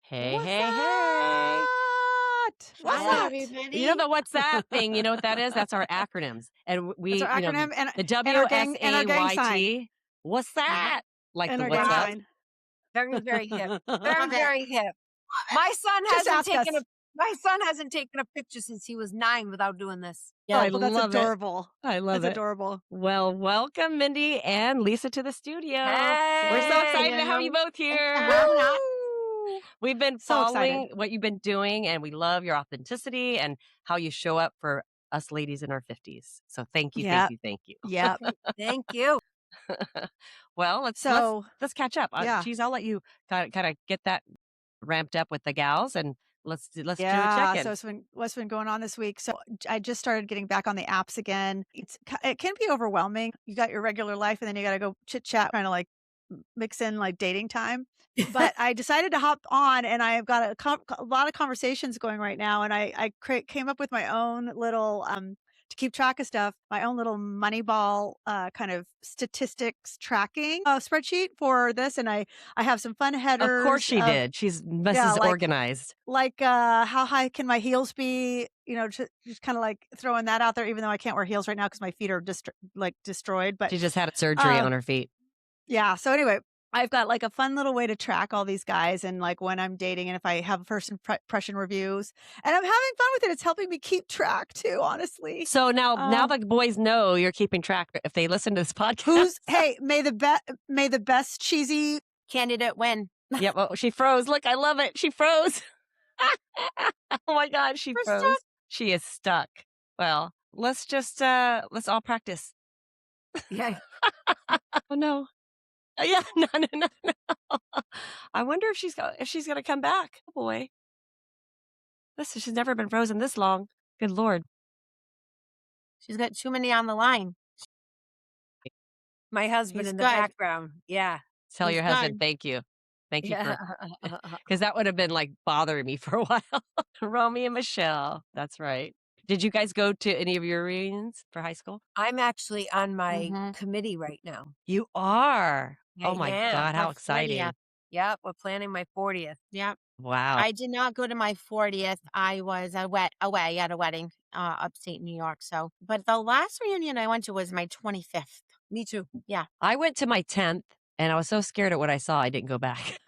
Hey, What's hey, hey. What's Hi, that? everybody. You know the what's that thing? You know what that is? That's our acronyms. And That's we, our acronym the and our gang sign. WSAYT. What's that? Like And the our what's gang up? sign. Very, very hip. Very, Love it. very hip. My son Just hasn't ask taken us. my son hasn't taken a picture since he was 9 without doing this. Yeah, I Oh, that's love it. adorable. I love That's it. adorable. Well, welcome Mindy and Lisa to the studio. Hey. We're so excited to have you both here. Woo! We've been So following excited. what you've been doing, and we love your authenticity and how you show up for us ladies in our 50s. So thank you, Yep. thank you, thank you. Yep. Thank you. Well, let's catch up. yeah. Geez, I'll let you kind of get that ramped up with the gals, and let's do a Yeah. check-in. So what's been going on this week? So I just started getting back on the apps again. It can be overwhelming. You got your regular life, and then you got to go chit chat, kind of like mix in like dating time. But I decided to hop on, and I've got a lot of conversations going right now. And I came up with my own little to keep track of stuff, my own little Moneyball kind of statistics tracking spreadsheet for this. And I have some fun headers. Of course she did. She's Mrs. Organized. Like how high can my heels be? You know, just kind of like throwing that out there, even though I can't wear heels right now because my feet are destroyed. But She just had a surgery on her feet. yeah. So anyway, I've got like a fun little way to track all these guys and like when I'm dating and if I have first impression reviews, and I'm having fun with it. It's helping me keep track too, honestly. So now the boys know you're keeping track if they listen to this podcast. May the best cheesy candidate win. Yeah, well, she froze. Look, I love it. She froze. Oh my God, she froze. Stuck. She is stuck. Well, let's all practice. Yeah. Oh no. Yeah, no. I wonder if she's gonna come back. Oh boy. Listen, she's never been frozen this long. Good Lord. She's got too many on the line. My husband in the background. Yeah. Tell your husband thank you. Thank you for because that would have been like bothering me for a while. Romy and Michelle. That's right. Did you guys go to any of your reunions for high school? I'm actually on my committee right now. You are? Oh my God, how exciting. 40th. Yep, we're planning my 40th. Yep. Wow. I did not go to my 40th. I was away at a wedding upstate New York. So, but the last reunion I went to was my 25th. Me too. Yeah. I went to my 10th and I was so scared at what I saw, I didn't go back.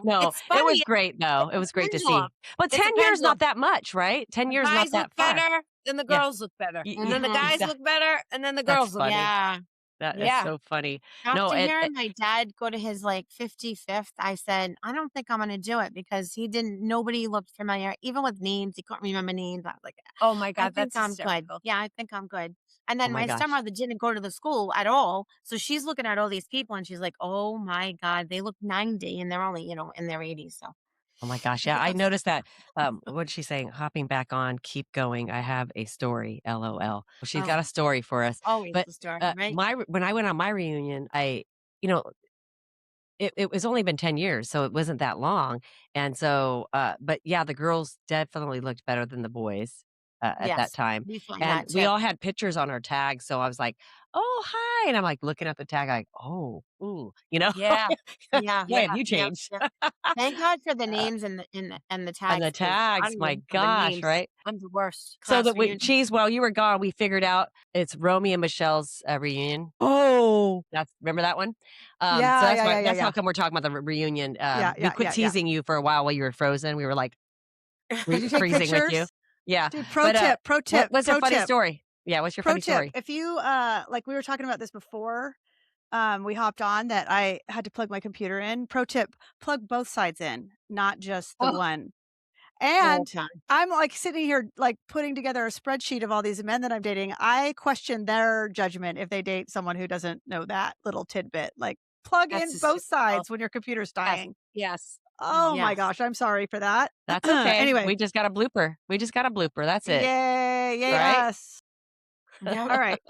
No, it was great though. It was great to see. But 10 years not that much, right? 10 years not that far. Guys look better, then the girls look better. And then the guys look better, and then the girls look better. Yeah. That is so funny. After hearing my dad go to his like 55th, I said, I don't think I'm going to do it because nobody looked familiar. Even with names, he couldn't remember names. I was like, oh my God, I think I'm good. Yeah, I think I'm good. And then my stepmother didn't go to the school at all. So she's looking at all these people and she's like, oh my God, they look 90 and they're only, in their 80s. So. Oh my gosh. Yeah, I noticed that. What's she saying? Hopping back on, keep going. I have a story. LOL. She's got a story for us. Always a story, right? When I went on my reunion, it was only been 10 years, so it wasn't that long. And so, but yeah, the girls definitely looked better than the boys at that time. And we all had pictures on our tags. So I was like, oh, hi. And I'm like looking at the tag, like, oh, ooh, Yeah. Yeah. Have you changed? Yeah. Thank God for the names and the tags. And the tags, my gosh, right? I'm the worst. So while you were gone, we figured out it's Romy and Michelle's reunion. Oh, remember that one? So that's how come we're talking about the reunion. We quit teasing you for a while you were frozen. We were like freezing with you. Yeah. Dude, pro tip. What's your funny story? Yeah. What's your funny story? If you like we were talking about this before, we hopped on that I had to plug my computer in. Pro tip, plug both sides in, not just the one. And I'm like sitting here like putting together a spreadsheet of all these men that I'm dating. I question their judgment if they date someone who doesn't know that little tidbit. Like plug in both sides when your computer's dying. Yes. Oh my gosh, I'm sorry for that. That's okay. Anyway, we just got a blooper. That's it. Yay, yes. Right? All right.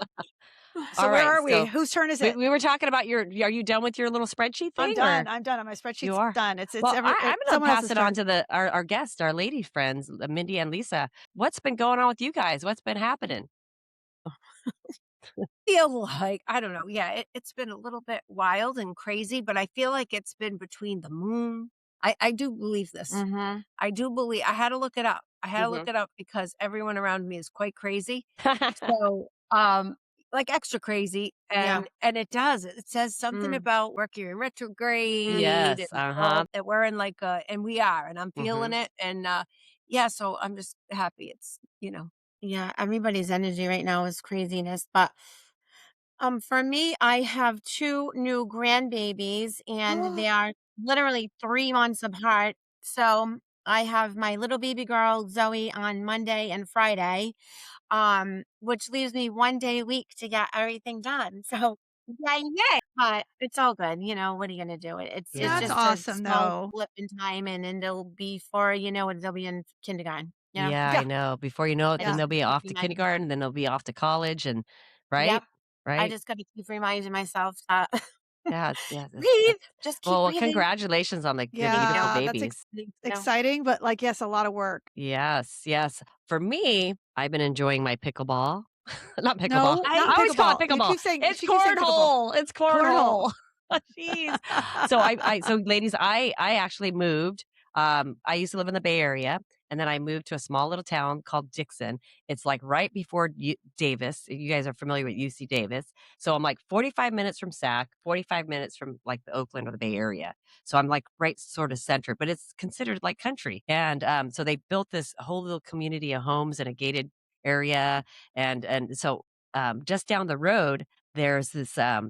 So where are we? So whose turn is it? We were talking about are you done with your little spreadsheet thing? I'm done. My spreadsheet's done. It's I'm going to pass it on to our guests, our lady friends, Mindy and Lisa. What's been going on with you guys? What's been happening? feel like, I don't know. Yeah, it's been a little bit wild and crazy, but I feel like it's been between the moon. I do believe this. I do believe, I had to look it up. I had to look Mhm. it up because everyone around me is quite crazy. So, like extra crazy. And it does. It says something about Mercury retrograde Yes, and uh-huh. all that we're in like and we are, and I'm feeling Mhm. it. And yeah, so I'm just happy it's. Yeah, everybody's energy right now is craziness. But for me, I have two new grandbabies, and they are literally 3 months apart. So I have my little baby girl Zoe on Monday and Friday, which leaves me 1 day a week to get everything done. So yay, yay! But it's all good. What are you gonna do? It's That's Yeah. just a awesome, small though. blip in time, and it'll be for they'll be in kindergarten. Yeah, I Yeah, know. Before you know it, I then yeah. just they'll be keep off to reminding. kindergarten, then they'll be off to college and right? Yep. I Right? just gotta keep reminding myself that Yeah, breathe, that's just keep well, breathing. congratulations on the Thank you. beautiful Yeah, that's babies. Thank you. exciting, but, like, yes, a lot of work. Yes, yes. For me, I've been enjoying my pickleball. Not pickleball. No, I not I always call it pickleball. You pickleball. keep saying It's she keeps saying pickleball. cornhole. It's Cornhole. cornhole. Jeez. So ladies, I actually moved. I used to live in the Bay Area, and then I moved to a small little town called Dixon. It's like right before Davis. You guys are familiar with UC Davis. So I'm like 45 minutes from SAC, 45 minutes from like the Oakland or the Bay Area. So I'm like right sort of center, but it's considered like country. And so they built this whole little community of homes in a gated area. And so just down the road, there's this a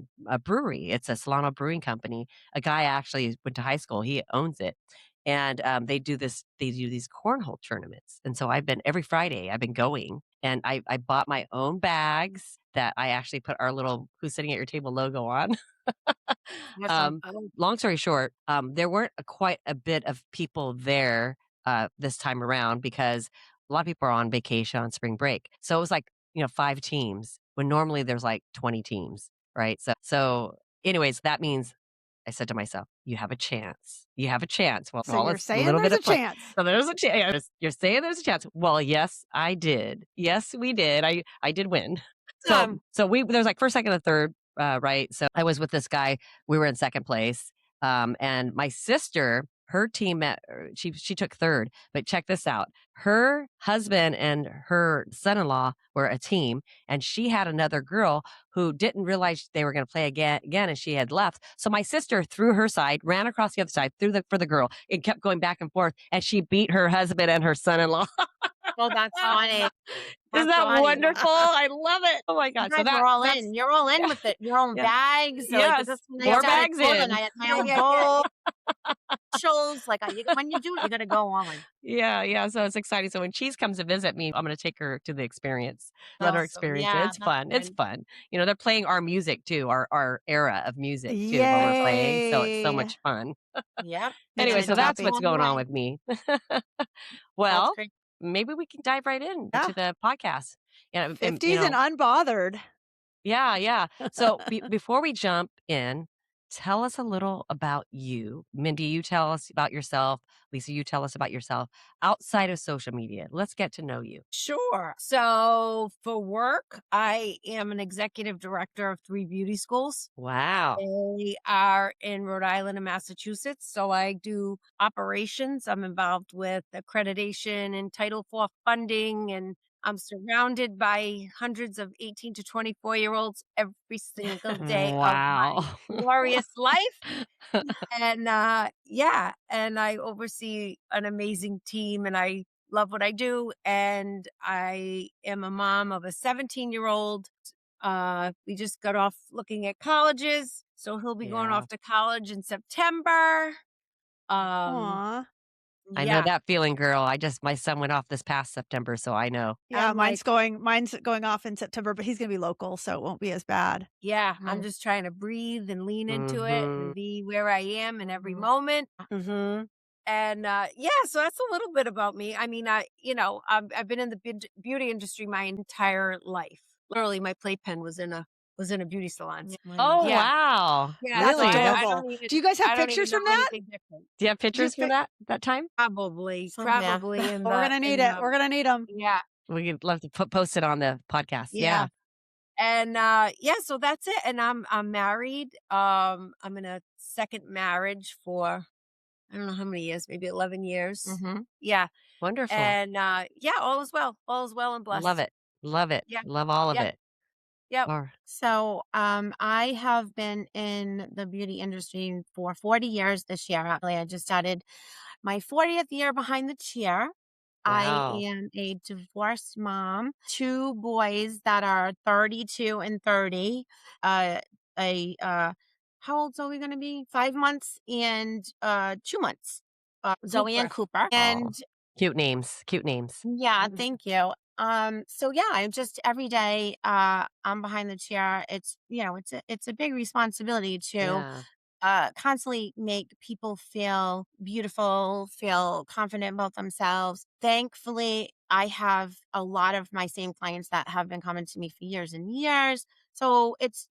brewery. It's a Solano Brewing Company. A guy actually went to high school. He owns it. And they do these cornhole tournaments. And so I've been every Friday, I've been going, and I bought my own bags that I actually put our little "Who's Sitting at Your Table" logo on. Awesome. um, long story short, there weren't quite a bit of people there this time around because a lot of people are on vacation on spring break. So it was like, 5 teams when normally there's like 20 teams, right? So anyways, that means I said to myself, "You have a chance. You have a chance." Well, So all you're it's a saying little bit there's of a fun. chance. So there's a chance. You're saying there's a chance. Well, yes, I did. Yes, we did. I did win. So Awesome. so we there's like first, second, and third, right? So I was with this guy. We were in second place. And my sister, her team she took third. But check this out. Her husband and her son-in-law were a team, and she had another girl who didn't realize they were going to play again, and she had left. So my sister threw her side, ran across the other side, threw for the girl, and kept going back and forth, and she beat her husband and her son-in-law. Oh, that's funny. Isn't That's that funny. wonderful? I love it. Oh my You god. So guys are all that's in. You're all in yeah, with it. Your own yeah. bags. So like Yes. this one, I More started bags clothing. I in. had my Yeah, own yeah, yeah, bowl, yeah. shows. Like when you do it, you got to go on. Yeah, yeah, so it's exciting. So when Cheese comes to visit me, I'm gonna take her to the experience, let her Awesome. experience it. Yeah, It's that's fun. It's fun. fun. They're playing our music too, our era of music too while we're playing. So it's so Yay. much fun. Yep. Makes And Anyway, me it so so keeps that's happy. what's on the going on way. with me. That's Well, great. maybe we can dive right Yeah. into the podcast. And 50s and unbothered. yeah, yeah. So before we jump in, tell us a little about you. Mindy, you tell us about yourself. Lisa, you tell us about yourself outside of social media. Let's get to know you. Sure. So for work, I am an executive director of 3 beauty schools. Wow. They are in Rhode Island and Massachusetts. So I do operations. I'm involved with accreditation and Title IV funding, and I'm surrounded by hundreds of 18 to 24-year-olds every single day of Wow. my glorious life. And yeah, and I oversee an amazing team, and I love what I do. And I am a mom of a 17-year-old. We just got off looking at colleges, so he'll be going Yeah. off to college in September. Um, Aw. I know yeah, that feeling, girl. My son went off this past September, so I know. Yeah, I'm like, mine's going off in September, but he's gonna be local, so it won't be as bad. yeah, I'm just trying to breathe and lean into it Mhm. and be where I am in every Mhm. moment. Mhm. And yeah, so that's a little bit about me. I mean, I've been in the beauty industry my entire life. Literally, my playpen was in a beauty salon. Oh, Yeah, wow. yeah. That's So Really? I adorable. don't even Do you guys have I don't even pictures know from that? anything different. Do you have Do you pictures from pic that time? Probably, Yeah. probably in We're the gonna need it. We're gonna need them. yeah, We'd love to post it on the podcast. yeah. Yeah. And yeah, so that's it. And I'm married. I'm in a second marriage for I don't know how many years, maybe 11 years. Yeah. Wonderful. And yeah, all is well. All is well and Love blessed. it. Love it. Yeah. Love all of Yeah. it. Yep. Or So, I have been in the beauty industry for 40 years this year. Actually, I just started my 40th year behind the chair. I wow. am a divorced mom, two boys that are 32 and 30. Uh, how old are we going to be? 5 months and 2 months. Zoe and Cooper. Oh, And cute names. Cute names. yeah, thank you. So yeah, I'm just every day I'm behind the chair. It's it's a big responsibility to Yeah. constantly make people feel beautiful, feel confident about themselves. Thankfully, I have a lot of my same clients that have been coming to me for years and years. So it's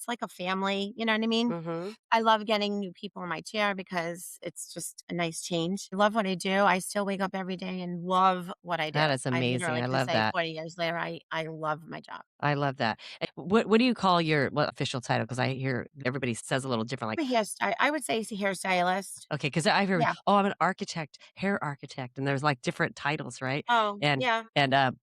like a family, you know what I mean? Mm-hmm. I love getting new people in my chair because it's just a nice change. I love what I do. I still wake up every day and love what I do. That is I amazing. literally I can love say that. 40 years later, I love my job. I love that. What do you call your what official title? Because I hear everybody says a little different. Like, I would say he's a hairstylist. okay, because I've heard, Yeah. oh, I'm an architect, hair architect, and there's like different titles, right? Oh, And yeah.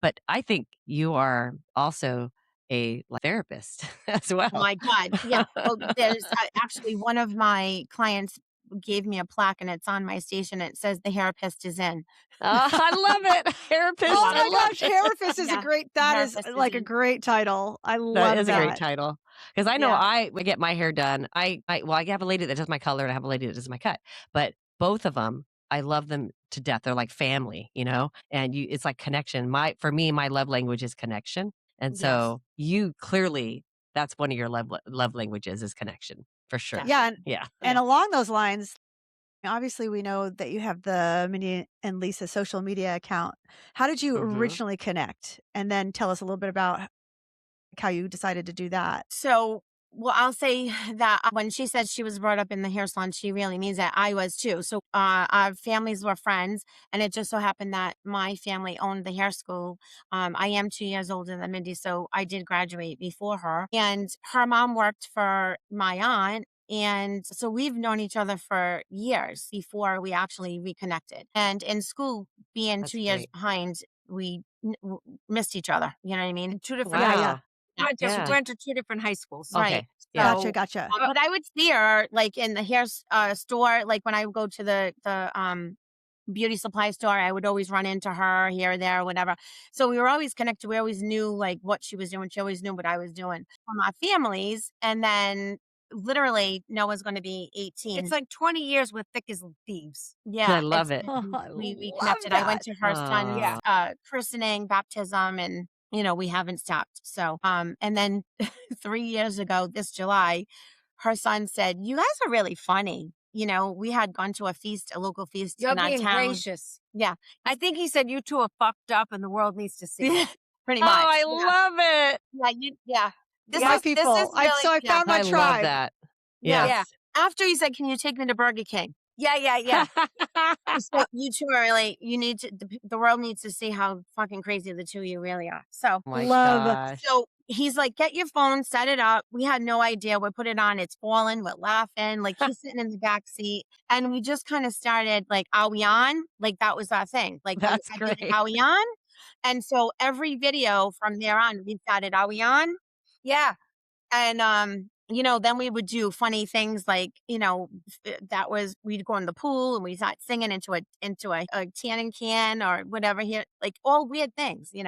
but I think you are also a like, therapist as Oh well. my God. Yeah. Well, there's actually one of my clients gave me a plaque and it's on my station. It says the therapist is in. I love it, Oh therapist. I my love gosh, it. therapist is a Yeah. great The that is therapist is like a in. great title. I That love is a Yeah. great that. title because I know Yeah. I would get my hair done. I have a lady that does my color and I have a lady that does my cut, but both of them, I love them to death. They're like family, you know, and it's like connection. For me, my love language is connection, and Yes. so you clearly that's one of your love languages is connection for sure. Yeah, Definitely. Yeah. and Yeah. along those lines, obviously we know that you have the Mindy and Lisa social media account. How did you Hmm. originally connect? And then tell us a little bit about how you decided to do that. So, well, I'll say that when she said she was brought up in the hair salon, she really means that I was too. So, our families were friends, and it just so happened that my family owned the hair school. I am 2 years older than Mindy, so I did graduate before her. And her mom worked for my aunt. And so we've known each other for years before we actually reconnected. And in school, being That's 2 years great. behind, we missed each other. You know what I mean? Two different Yeah, high yeah. Wow. yeah, Yeah. we went to 2 different high schools. Right. Okay. Yeah. Gotcha, So, gotcha. but I would see her, like, in the hair store, like, when I would go to the beauty supply store, I would always run into her here or there, whatever. So we were always connected. We always knew, like, what she was doing. She always knew what I was doing from our families. And then literally Noah's gonna be It's 18. like 20 years with thick as thieves. I Yeah, love it. Oh, I we love reconnected. I that. went to her son's, Oh, christening, baptism, and, we haven't stopped. So, and then 3 years ago, this July, her son said, "You guys are really funny." We had gone to a local feast You're in our being town. gracious. Yeah. I think he said you two are fucked up and the world needs to see it. Pretty oh, much. I Yeah. love it. Yeah. This My is this people. is really I yeah. found my I love tribe. that. Yeah. Yes. Yeah. After he said, "Can you take me to Burger King?" Yeah, yeah, yeah. He said, "You two are really you need to the world needs to see how fucking crazy the two of you really are." So My Love. gosh. so he's like, "Get your phone, set it up." We had no idea. We put it on, it's falling, we're laughing. Like, he's sitting in the back seat. And we just kind of started like, "Are we on?" Like, that was our thing. Like, That's I'd be like, great. "Are we on?" And so every video from there on, we started, "Are we on?" Yeah. And, then we would do funny things like, we'd go in the pool and we start singing into a tanning can or whatever here, like all weird things. You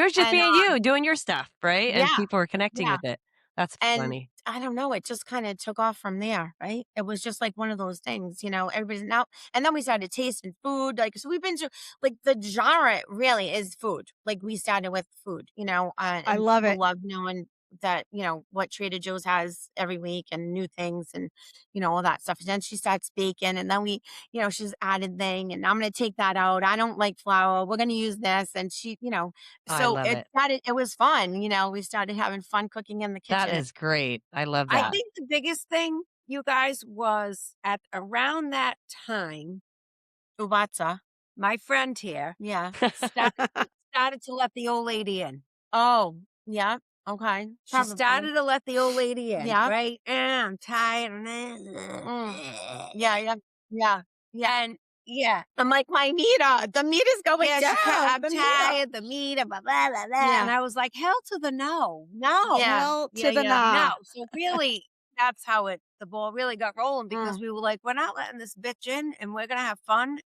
were just And, being you, doing your stuff, right? And yeah, people were connecting yeah. with it. That's And funny. I don't know, it just kind of took off from there, right? It was just like one of those things, everybody's now, and then we started tasting food. Like, so we've been to, like, the genre really is food. Like, we started with food, I and love people it. love knowing that, what Trader Joe's has every week and new things and, all that stuff. And then she starts baking and then she's added thing and I'm going to take that out. I don't like flour. We're going to use this. And I so love it. it was fun. We started having fun cooking in the That kitchen. is great. I love I that. think the biggest thing, you guys, was at around that time, Ubatsa. my friend here Yeah. started to let the old lady in. Oh, yeah. Okay. She started to let the old lady in, Yeah. right? I'm tired. Yeah, yeah. And yeah. I'm like, my meter, the meter's going Yeah, down. I'm the tired, the meter, blah, blah, blah, blah. Yeah. And I was like, hell to the no. No. Yeah. Hell to the nah. No. So really, that's how the ball really got rolling because we were like, we're not letting this bitch in and we're going to have fun.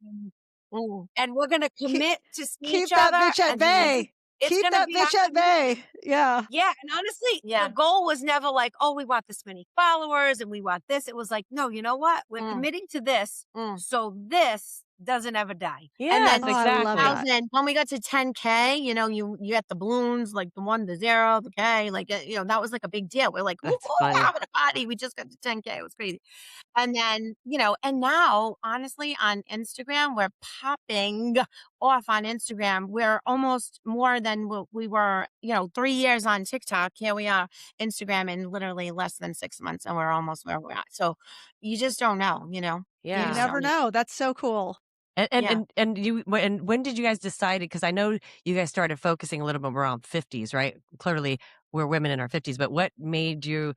And we're going to commit to see Keep each that other. bitch at bay. Keep that bitch at bay. Yeah. Yeah. And honestly, the goal was never like, oh, we want this many followers and we want this. It was like, no, you know what? We're committing to this. So this doesn't ever die. Yeah, and then exactly. when we got to 10K, you know, you get the balloons, like the 1, the 0, the K, like, you know, that was like a big deal. We're like, That's we're funny. having a party. We just got to 10K. It was crazy. And then, you know, and now, honestly, on Instagram, we're popping off on Instagram. We're almost more than what we were, you know, 3 years on TikTok. Here we are, Instagram in literally less than 6 months, and we're almost where we're at. So you just don't know, you know? Yeah. You never know. That's so cool. And when did you guys decide? Because I know you guys started focusing a little bit more on 50s, right? Clearly, we're women in our 50s, but what made you,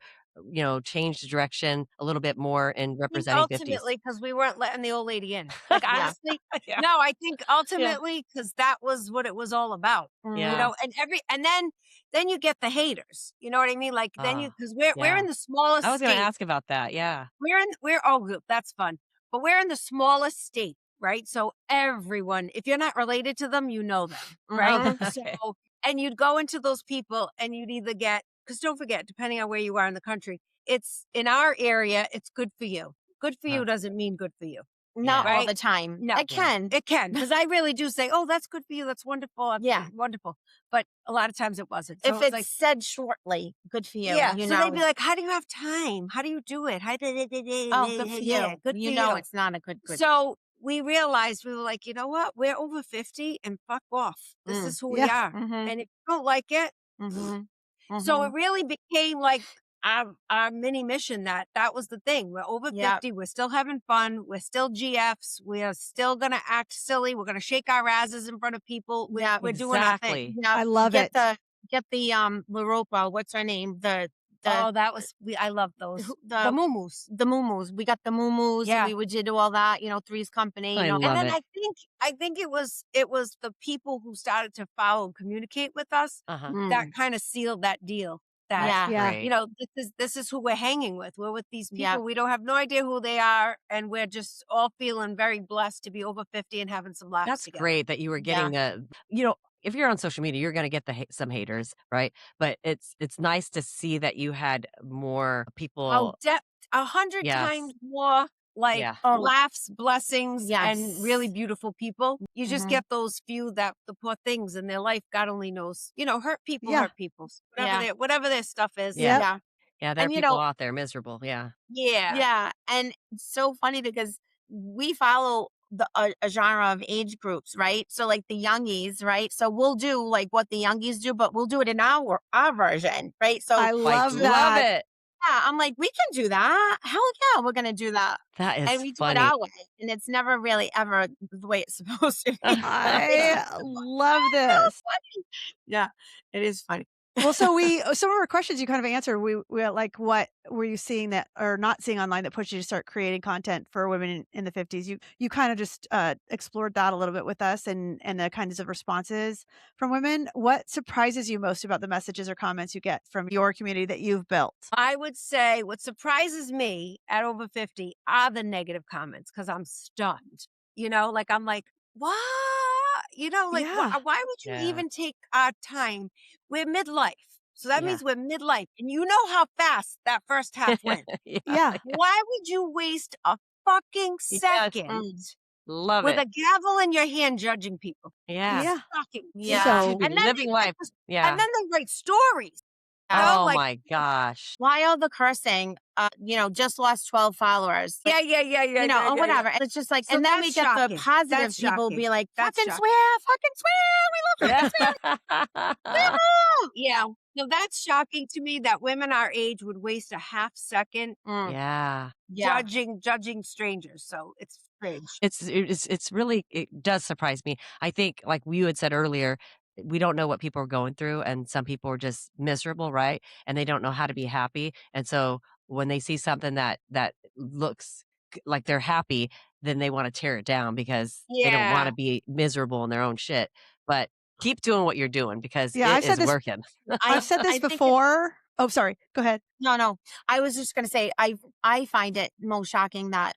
change the direction a little bit more in representing 50s? Ultimately, because we weren't letting the old lady in. Like, honestly, no, I think ultimately because that was what it was all about. Yeah. You know, and then you get the haters. You know what I mean? Like because we're in the smallest. I was going to state. ask about that. Yeah. That's fun, but we're in the smallest state. Right. So everyone, if you're not related to them, you know them. Right. Okay. So, and you'd go into those people and you'd either because don't forget, depending on where you are in the country, it's in our area, it's good for you. Good for you doesn't mean good for you. Not all the time. No, it can. It can. Because I really do say, oh, that's good for you. That's wonderful. That's wonderful. But a lot of times it wasn't. So if it's like, said shortly, good for you. Yeah. You so know. they'd be like, how do you have time? How do you do it? Oh, good for you. Good you for know you. It's not a good. So we realized, we were like, you know what? We're over 50 and fuck off. This is who we are. And if you don't like it. So it really became like our mini mission that was the thing. We're over 50. We're still having fun. We're still GFs. We're still going to act silly. We're going to shake our asses in front of people. We're doing our thing. I love it. Get the Laropa, what's her name? I love those. The muumuus. The muumuus. We got the muumuus. Yeah. We would do all that, Three's Company. I love and then it. I think it was the people who started to follow and communicate with us that kind of sealed that deal. This is who we're hanging with. We're with these people. We don't have no idea who they are. And we're just all feeling very blessed to be over 50 and having some laughs That's together. great that you were getting if you're on social media, you're going to get some haters, right? But it's nice to see that you had more people. 100 times more laughs, blessings, and really beautiful people. You just get those few that the poor things in their life, God only knows, hurt people. Whatever their stuff is. Yeah, there are people out there miserable. Yeah. And it's so funny because we follow a genre of age groups, right? So like the youngies, right? So we'll do like what the youngies do, but we'll do it in our version, right? So I love that. Love it. Yeah, I'm like, we can do that. Hell yeah, we're gonna do that. That is and we funny. do it our way, and it's never really ever the way it's supposed to be. I love this. So funny. Yeah, it is funny. Well, so some of our questions you kind of answered. We like, what were you seeing that or not seeing online that pushed you to start creating content for women in the 50s? You kind of just explored that a little bit with us and the kinds of responses from women. What surprises you most about the messages or comments you get from your community that you've built? I would say what surprises me at over 50 are the negative comments because I'm stunned. I'm like, what? Why would you even take our time? We're midlife. So that means we're midlife. And you know how fast that first half went. Yeah. Why would you waste a fucking second Love with it. a gavel in your hand judging people? Yeah. Shocking. Yeah. So, And then living life. Yeah. And then they write stories. Oh my gosh. Why all the cursing? Just lost 12 followers. Yeah. Or whatever. And it's just like, So and then we get shocking. the positive That's people shocking. be like, That's fucking shocking. swear. We love fucking swear. Yeah. So that's shocking to me that women our age would waste a half second Yeah. judging strangers. So it's strange. It's really, it does surprise me. I think like you had said earlier, we don't know what people are going through, and some people are just miserable, right? And they don't know how to be happy. And so when they see something that looks like they're happy, then they want to tear it down because they don't want Yeah. to be miserable in their own shit. But keep doing what you're doing because Yeah, it is working. I've said this I think before. Oh, sorry. Go ahead. No. I was just gonna say I find it most shocking that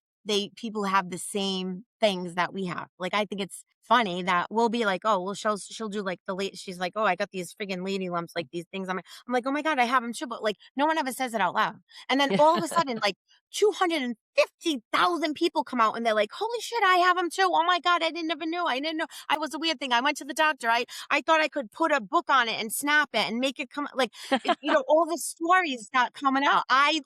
people have the same things that we have. Like I think it's funny that we'll be like, oh, well, she'll do like she's like, oh, I got these friggin' lady lumps, like these things. I'm like, oh my God, I have them too. But like no one ever says it out loud. And then all of a sudden, like 250,000 people come out and they're like, holy shit, I have them too. Oh my God, I didn't know. I didn't know. I was a weird thing. I went to the doctor. I thought I could put a book on it and snap it and make it come like, all the stories start coming out. I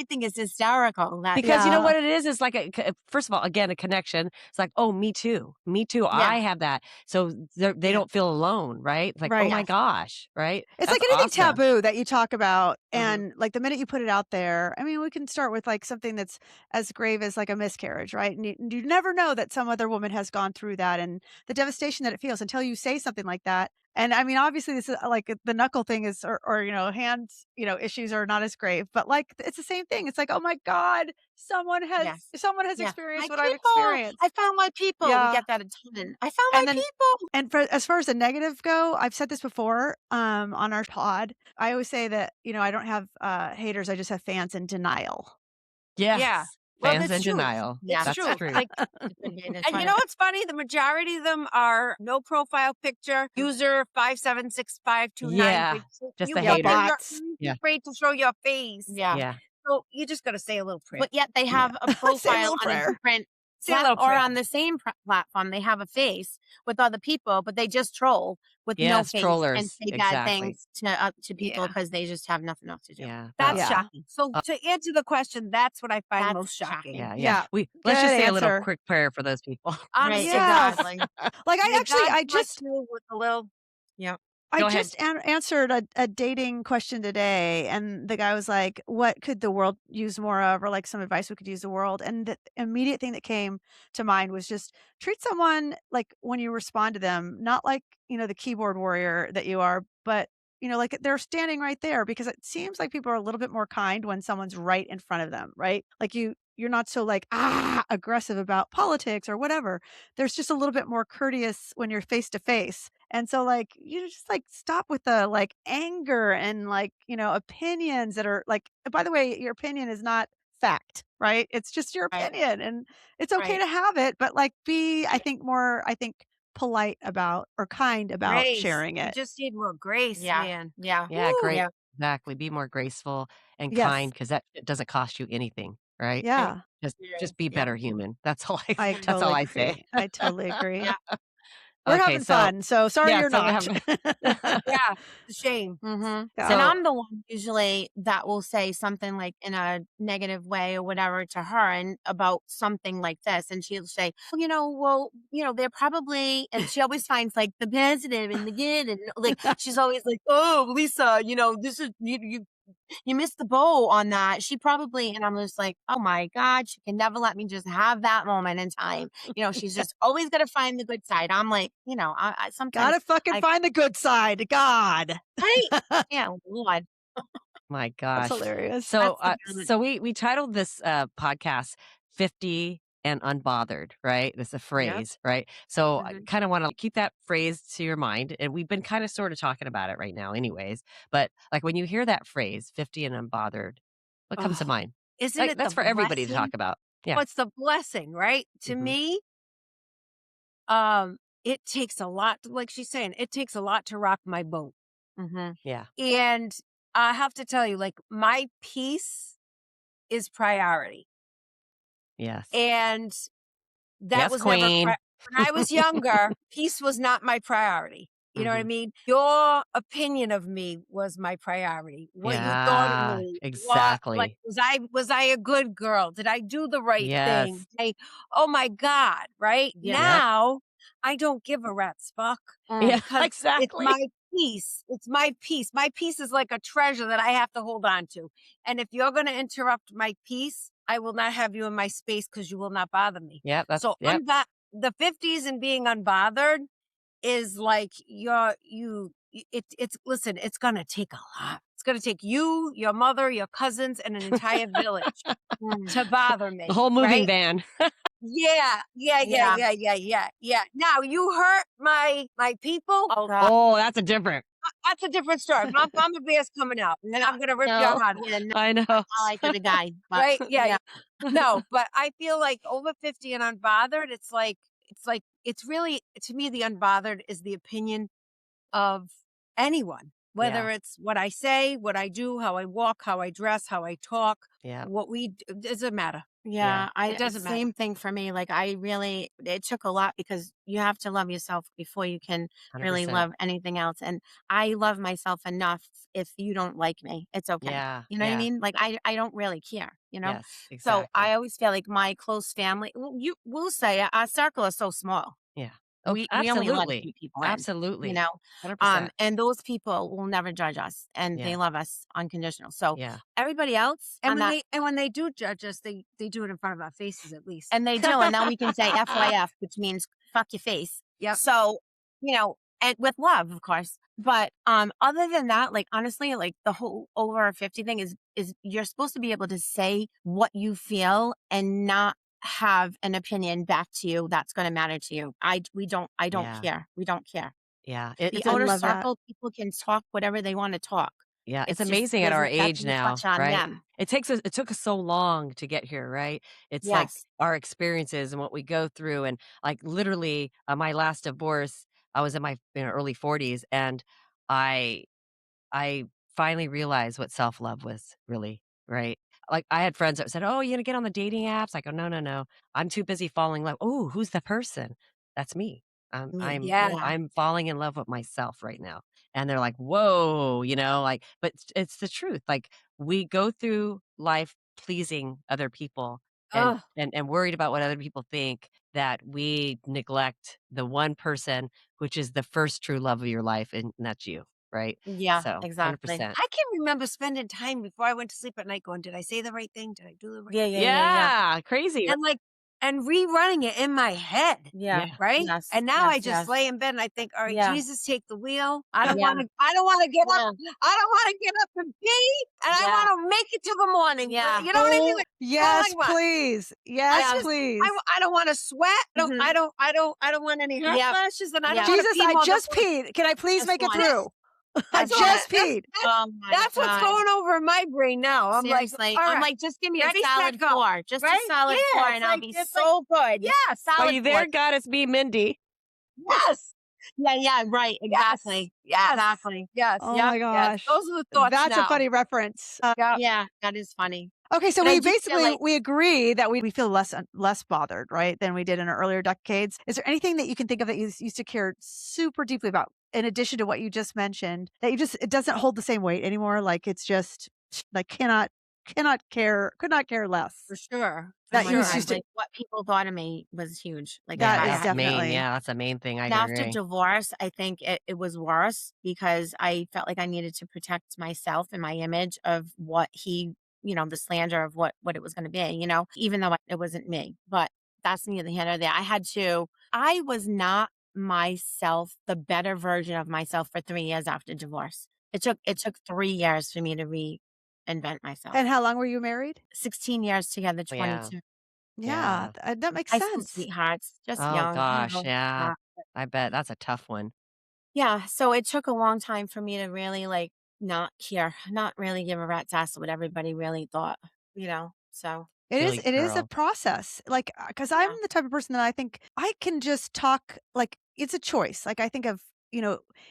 think it's hysterical. Because you know what it is like, first of all, again, a connection. It's like, oh, me too. Yeah. I have that. So they don't feel alone, right? It's like, oh my gosh, right? It's That's like anything awesome. taboo that you talk about. And like the minute you put it out there, I mean, we can start with like something that's as grave as like a miscarriage, right? And you never know that some other woman has gone through that and the devastation that it feels until you say something like that. And I mean, obviously this is like the knuckle thing is, or hands, issues are not as grave, but like, it's the same thing. It's like, oh my God, someone has experienced what I've experienced. I found my people. We get that a ton. I found my people. And as far as the negative go, I've said this before, on our pod. I always say that, I don't have, haters. I just have fans in denial. Yes. Yeah. Well, Fans in that's true. denial. It's That's true. true. Like, and you know what's funny? The majority of them are no profile picture, user 576529. Yeah, just the haters. You're afraid to show your face. Yeah. So you just got to say a little prayer. But yet they have a profile on a different or on the same platform. They have a face with other people, but they just troll with no face trollers. and say bad things to people because they just have nothing else to do. Yeah, that's shocking. So to answer the question, that's what I find most shocking. Yeah. Let's just say a little quick prayer for those people. Right, exactly. Like I just with a little. Yeah. I just answered a dating question today, and the guy was like, what could the world use more of, or like some advice we could use the world? And the immediate thing that came to mind was just treat someone like when you respond to them, not like, the keyboard warrior that you are, but, like they're standing right there, because it seems like people are a little bit more kind when someone's right in front of them, right? Like you're not so like, aggressive about politics or whatever. There's just a little bit more courteous when you're face to face. And so like, you just like stop with the like anger and like, opinions that are like, by the way, your opinion is not fact, right? It's just your opinion and it's okay to have it, but like I think polite about or kind about sharing it. You just need more grace, man. Yeah. Yeah, great. Yeah. Exactly. Be more graceful and kind, because that doesn't cost you anything, right? Yeah. Just be better human. That's all I totally that's all I agree. say. I totally agree. We're having fun, so sorry you're not. Yeah, it's a shame. Mm-hmm. Yeah. And I'm the one usually that will say something like in a negative way or whatever to her and about something like this. And she'll say, they're probably, and she always finds like the positive and the good. And like, she's always like, oh, Lisa, this is, you missed the boat on that. She probably, and I'm just like, oh my God, she can never let me just have that moment in time. She's just always got to find the good side. I'm like, I sometimes gotta fucking find the good side. God. Right. Yeah. Lord. My gosh. That's hilarious. So, so we titled this podcast 50 and Unbothered, right? That's a phrase, right? So I kind of want to keep that phrase to your mind. And we've been kind of sort of talking about it right now anyways. But like when you hear that phrase, 50 and Unbothered, what comes to mind? Isn't it that's for everybody to talk about. Yeah. What's the blessing, right? To me, it takes a lot, like she's saying, it takes a lot to rock my boat. Mm-hmm. Yeah. And I have to tell you, like, my peace is priority. Yes. And that was queen. never, when I was younger, peace was not my priority. You know what I mean? Your opinion of me was my priority. What you thought of me. Exactly. Was I a good girl? Did I do the right thing? Oh my God, right? Yeah. Now, I don't give a rat's fuck. Yeah, exactly. It's my peace. It's my peace. My peace is like a treasure that I have to hold on to. And if you're going to interrupt my peace, I will not have you in my space because you will not bother me. Yeah, the 50s and being unbothered is like listen, it's gonna take a lot. It's gonna take you, your mother, your cousins, and an entire village to bother me. The whole moving right? van. Yeah. Now you hurt my people. Oh, that's a different. That's a different story. Mama Bear's coming out, and then I'm gonna rip your heart. Yeah, no, I know. I like the guy, but Right? Yeah. No, but I feel like over 50 and unbothered, it's really, to me, the unbothered is the opinion of anyone, whether it's what I say, what I do, how I walk, how I dress, how I talk, what it doesn't matter. Yeah, it doesn't matter. Same thing for me. Like it took a lot because you have to love yourself before you can really 100%. love anything else. And I love myself enough. If you don't like me, it's okay. Yeah. You know what I mean? Like I don't really care, you know? Yes, So exactly. I always feel like my close family, you will say our circle is so small. Yeah. Oh, We only let a absolutely. few people in, Absolutely. you know? 100%. And those people will never judge us, and they love us unconditional. So Yeah. everybody else, And when they do judge us, they do it in front of our faces at least. and they do, and now we can say FYF, which means fuck your face. Yep. So, and with love, of course. But other than that, like honestly, like the whole over 50 thing is you're supposed to be able to say what you feel and not have an opinion back to you that's going to matter to you. I don't care. We don't care. Yeah. The It's inner love that. circle, people can talk whatever they want to talk. Yeah, it's It's just amazing at our that's age a now, touch on right? them. It took us so long to get here, right? It's like Yes. our experiences and what we go through, and like literally, my last divorce, I was in my early 40s, and I I finally realized what self-love was really, right? Like, I had friends that said, "Oh, you gonna get on the dating apps?" I go, "No, no, no. I'm too busy falling in love." "Oh, who's the person?" "That's me. Me. Yeah. I'm falling in love with myself right now." And they're like, "Whoa," like, but it's the truth. Like, we go through life pleasing other people and Ugh. and worried about what other people think, that we neglect the one person, which is the first true love of your life, and that's you, right? Yeah, So, exactly. 100%. I can remember spending time before I went to sleep at night going, did I say the right thing? Did I do the right Yeah, thing? yeah, yeah, yeah. Yeah, crazy. And rerunning it in my head. Yeah. Right? Yes. And now I yes, just yes. lay in bed and I think, all right, Yeah. Jesus, take the wheel. I don't Yeah. want to get up. I don't want to get up and pee. And I want to make it to the morning. Yeah. You know what I mean? Like, Yes, what? please. Yes, Yes. please. I don't want to sweat. Mhm. I don't want any hot Yep. flashes, and I don't Yep. want to Jesus, pee I more just than peed. Can I please Just make it one. through? I That's what just peed. Oh my That's what's God. going over in my brain now. I'm Seriously. like, all I'm right, like, just give me a ready, set, solid go. 4. Just Right? a solid Yeah, 4, it's and I'll like- be it's so good. Yeah, Solid Are you there? 4. God, it's me, Mindy. yes, Yeah, right. Exactly. yes, Exactly. yes. Oh Yep, my yes. gosh. Those are the thoughts That's now. a funny reference. Yeah, that is funny. Okay, so But I we do feel basically like- we agree that we feel less bothered, right, than we did in our earlier decades. Is there anything that you can think of that you used to care super deeply about, in addition to what you just mentioned, that it doesn't hold the same weight anymore? Like it's just like could not care less. For sure. That Oh you my used God, to. like what people thought of me was huge. Like That I is that's had main. definitely. Yeah, that's the main thing. I And after agree. divorce, I think it was worse because I felt like I needed to protect myself and my image of what the slander of what it was going to be, even though it wasn't me. But that's neither here nor there. I was not myself, the better version of myself for 3 years after divorce. It took 3 years for me to reinvent myself. And how long were you married? 16 years together, Oh, yeah. 22. Yeah, that makes High school sense. sweethearts, just Oh young. gosh, know, yeah. uh, I bet that's a tough one. Yeah, so it took a long time for me to really not care, not really give a rat's ass what everybody really thought, So Really It is a girl. process. Like, because I'm Yeah. the type of person that I think I can just talk, like, it's a choice. Like, I think of,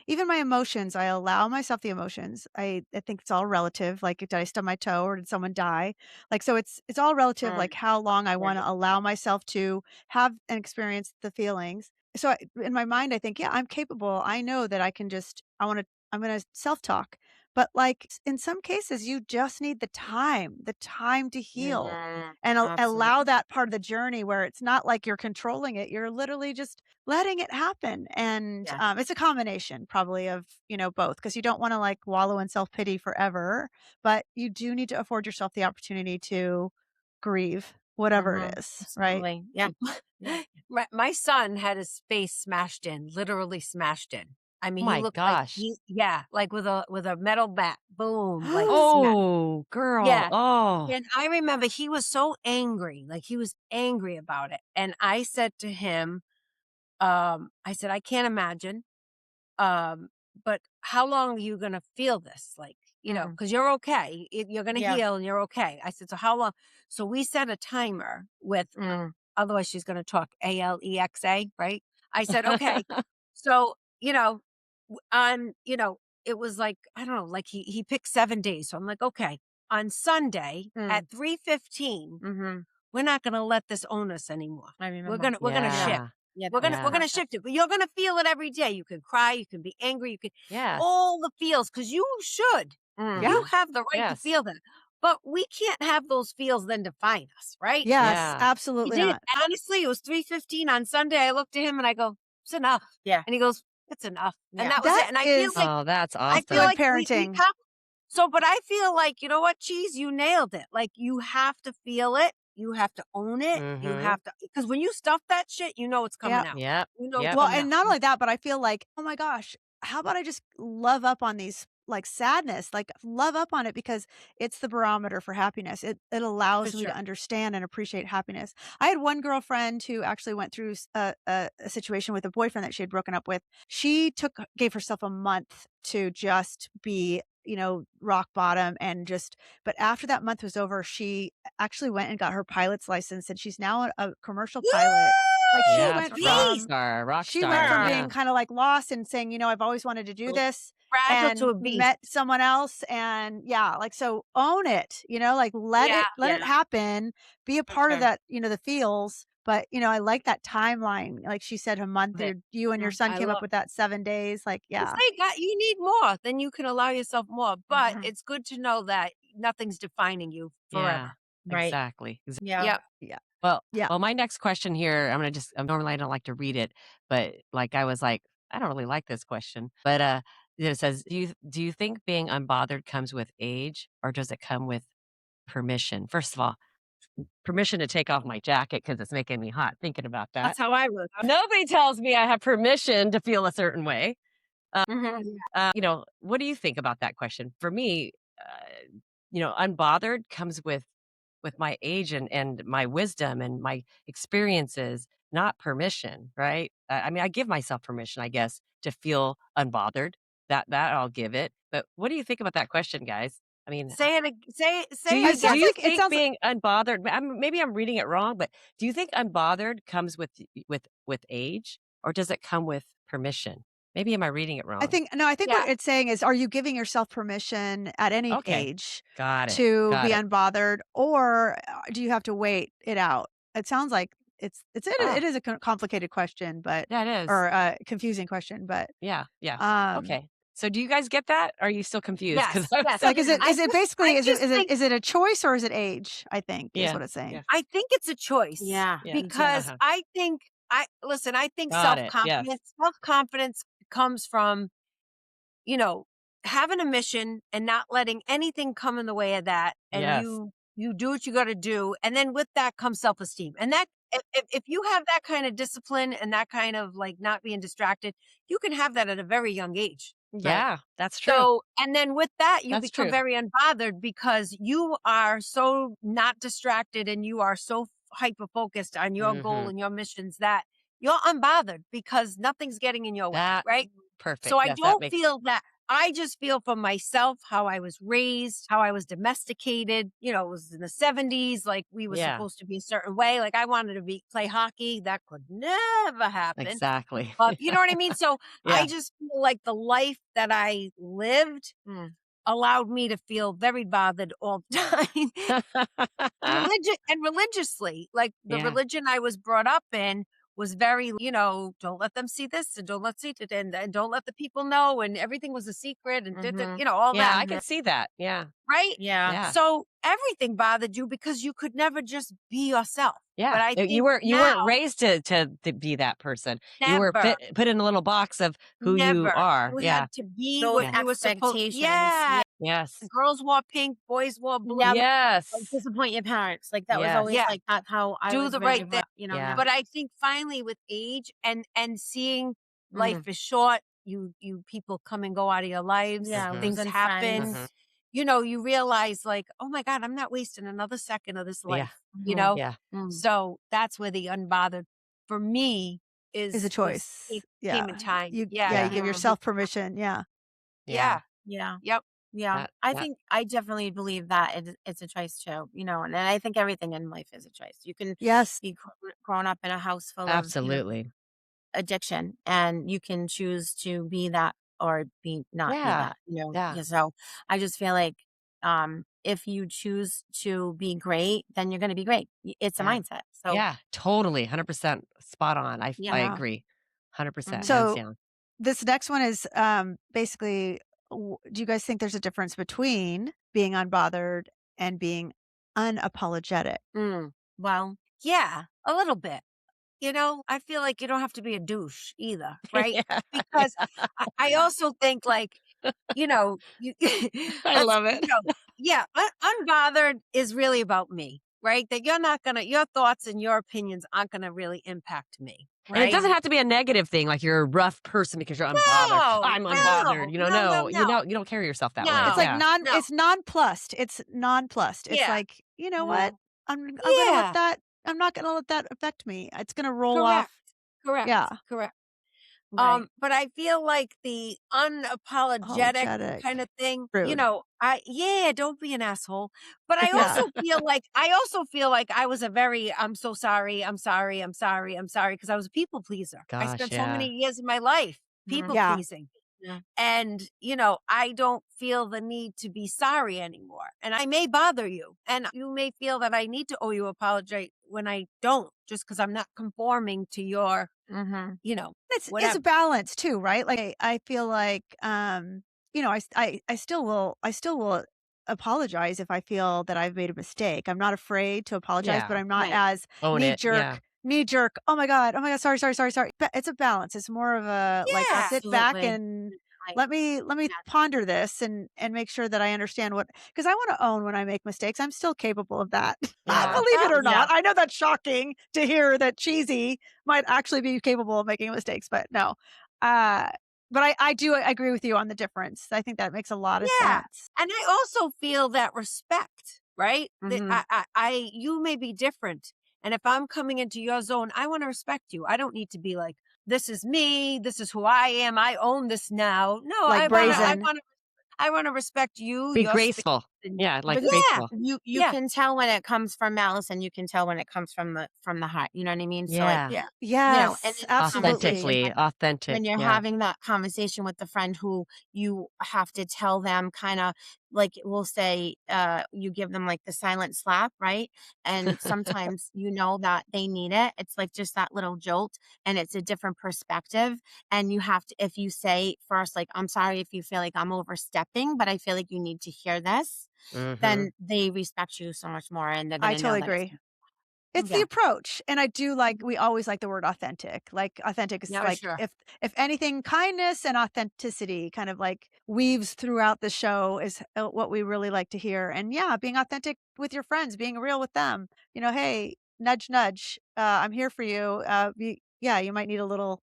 even my emotions, I allow myself the emotions. I think it's all relative. Like, did I stub my toe or did someone die? Like, so it's all relative, Mm, like how long I want right. to allow myself to have and experience the feelings. So in my mind, I think, yeah, I'm capable. I know that I can just, I'm going to self-talk. But like in some cases, you just need the time to heal Mhm, and allow absolutely. that part of the journey where it's not like you're controlling it. You're literally just letting it happen. And Yes. it's a combination probably of, both, because you don't want to like wallow in self-pity forever, but you do need to afford yourself the opportunity to grieve whatever it is, right? Yeah. My son had his face smashed in, literally smashed in. I mean, he My looked like gosh. like with a metal bat, boom, like smash. Oh, girl. Yeah. Oh. And I remember he was so angry, like he was angry about it. And I said to him, I said, I can't imagine, but how long are you going to feel this? Like, you know, because you're okay. You're going to heal and you're okay. I said, so how long? So we set a timer with, otherwise she's going to talk Alexa, right? I said, okay. So, you know, it was like, I don't know, like he picked 7 days. So I'm like, okay, on Sunday at 3:15, we're not going to let this own us anymore. I remember. We're going to shift. Yeah, we're gonna shift it, but you're gonna feel it every day. You can cry, you can be angry, you can all the feels, because you should. You have the right to feel that. But we can't have those feels then define us, right? Yes, absolutely He did. not. Honestly, it was 3:15 on Sunday. I looked at him and I go, "It's enough." Yeah. And he goes, "It's enough." And that was That it. And I feel is like Oh, that's awesome. I feel like parenting. but I feel like, you know what, Cheese, you nailed it. Like, you have to feel it. You have to own it. You have to, because when you stuff that shit, you know it's coming out. Yep. You know, Yep. Well, and not only that, but I feel like, oh my gosh, how about I just love up on these, like, sadness, like love up on it, because it's the barometer for happiness. It allows me to understand and appreciate happiness. I had one girlfriend who actually went through a situation with a boyfriend that she had broken up with. She gave herself a month to just be, you know, rock bottom, and but after that month was over, she actually went and got her pilot's license, and she's now a commercial pilot. Like, she went from being kind of like lost and saying, you know, I've always wanted to do this, fragile to a and beast. met someone else, and like, so own it, you know, like let it happen, be a part of that, you know, the feels. But, you know, I like that timeline. Like she said, a month, you and your son came up with that 7 days. Like, you need more, then you can allow yourself more. But it's good to know that nothing's defining you forever. Right. Exactly. Yeah. Well, my next question here, normally I don't like to read it, but like I was like, I don't really like this question. But it says, do you think being unbothered comes with age, or does it come with permission? First of all, permission to take off my jacket because it's making me hot thinking about that. That's how I was. Nobody tells me I have permission to feel a certain way. You know, what do you think about that question? For me, you know, unbothered comes with my age and my wisdom and my experiences, not permission, right? I mean, I give myself permission, I guess, to feel unbothered. That I'll give it. But what do you think about that question, guys? I mean, say it. Do you think being unbothered? Maybe I'm reading it wrong, but do you think unbothered comes with age, or does it come with permission? Maybe am I reading it wrong? I think what it's saying is, are you giving yourself permission at any age to be unbothered, or do you have to wait it out? It sounds like it is a complicated question, but it is, or a confusing question, but okay. So do you guys get that? Or are you still confused? Yes. Like, is it basically is it a choice, or is it age? I think is what it's saying. Yeah. I think it's a choice. Yeah. Because I think self-confidence comes from, you know, having a mission and not letting anything come in the way of that. And you do what you got to do. And then with that comes self-esteem. And that, if you have that kind of discipline and that kind of like not being distracted, you can have that at a very young age. Yeah, that's true. So, and then with that, you become very unbothered because you are so not distracted and you are so hyper focused on your goal and your missions that you're unbothered because nothing's getting in your way, right? Perfect. So I don't feel that. I just feel for myself how I was raised, how I was domesticated. You know, it was in the 70s, like we were supposed to be a certain way. Like I wanted to play hockey. That could never happen. Exactly. You know what I mean? So I just feel like the life that I lived allowed me to feel very bothered all the time. Religiously, like the religion I was brought up in was very, you know, don't let them see this and don't see it and don't let the people know, and everything was a secret and you know, all that. Yeah, I can see that. Yeah. Right? Yeah. So everything bothered you because you could never just be yourself. Yeah. But I think you weren't raised to be that person. Never. You were put in a little box of who you are. You had to be what you were supposed to. Yeah. Yes. Girls wore pink, boys wore blue. Never Yes. disappoint your parents. Like that was Yes. always like that's how I Do was the raised, right thing. you know. Yeah. But I think finally with age and seeing life Mhm. is short, you people come and go out of your lives. Yeah, Things losing happen. friends. Mhm. You know, you realize like, oh my God, I'm not wasting another second of this Yeah. life. You Mhm. know? Yeah. So that's where the unbothered for me Is a choice. came in time. You Yeah. give Mhm. yourself permission. Yeah. Yeah. Yeah. Yep. Yeah. I think I definitely believe that it's a choice too, you know, and I think everything in life is a choice. You can Yes. be grown up in a house full of, Absolutely. addiction, and you can choose to be that or not be Yeah. that, you know. Yeah. Yeah, so I just feel like if you choose to be great, then you're going to be great. It's a Yeah. mindset. So Yeah. Totally. 100% spot on. I yeah. agree. 100%. Mhm. Hands So down. this next one is basically, do you guys think there's a difference between being unbothered and being unapologetic? Well, Yeah. A little bit. You know, I feel like you don't have to be a douche either, right? Yeah. Because I also think like, you know, you I let's, love it. yeah, unbothered is really about me, right? That you're not gonna, your thoughts and your opinions aren't gonna really impact me, And it right? doesn't have to be a negative thing, like you're a rough person because you're unbothered. No, I'm no, unbothered. no, no, No, no, you don't carry yourself that way. It's no, like Yeah. no. it's nonplussed. It's nonplussed. It's Yeah, like, you know what? mhm. I'm gonna let yeah, that I'm not gonna let that affect me. It's gonna roll correct, off. correct, Yeah. correct. Right. But I feel like the unapologetic Apologetic. kind of thing, you Rude. know, don't be an asshole. But Yeah. I also feel like I was a very, I'm so sorry, I'm sorry, I'm sorry, I'm sorry, because I was a people pleaser. I Gosh, spent so many yeah. years of my life Mhm. people Yeah. pleasing. Yeah. And, you know, I don't feel the need to be sorry anymore. And I may bother you. And you may feel that I need to owe you apology when I don't, just because I'm not conforming to your, Mhm. you know, It's a whatever. balance too, right? Like I feel like you know, I still will apologize if I feel that I've made a mistake. I'm not afraid to apologize, but Yeah. I'm not Right. as Own it. Yeah. knee jerk. Oh my god, sorry, sorry, sorry, sorry. But it's a balance. It's more of a like Yeah. sit back Absolutely. and Right. let me Yeah. ponder this and make sure that I understand what, because I want to own when I make mistakes. I'm still capable of that. Yeah. Believe it or Yeah. not. I know that's shocking to hear that cheesy might actually be capable of making mistakes, but no. Uh, but I do agree with you on the difference. I think that makes a lot of Yeah. sense. And I also feel that respect, right? That Mhm. you may be different. And if I'm coming into your zone, I want to respect you. I don't need to be like, this is me. This is who I am. I own this now. No, Like brazen. I want to respect you, Be your space. graceful. And Yeah. Like Because yeah, graceful. you yeah, can tell when it comes from malice, and you can tell when it comes from the heart. You know what I mean? So like, Yeah. Yeah. you know, and Yes, in a conversation, absolutely. Authentically. Authentic. when you're Yeah. having that conversation with the friend who you have to tell them kind of like we'll say you give them like the silent slap, right? And sometimes you know that they need it. It's like just that little jolt, and it's a different perspective. And you have to, if you say first like, I'm sorry if you feel like I'm overstepping, but I feel like you need to hear this, Hmm. then they respect you so much more, and they're I going to know totally that agree. It's the yeah. approach, and I do like, we always like the word authentic. Like, authentic is Yeah, like, sure. if anything, kindness and authenticity kind of like weaves throughout the show is what we really like to hear. And yeah, being authentic with your friends, being real with them. You know, hey, nudge, nudge. I'm here for you. Yeah, you might need a little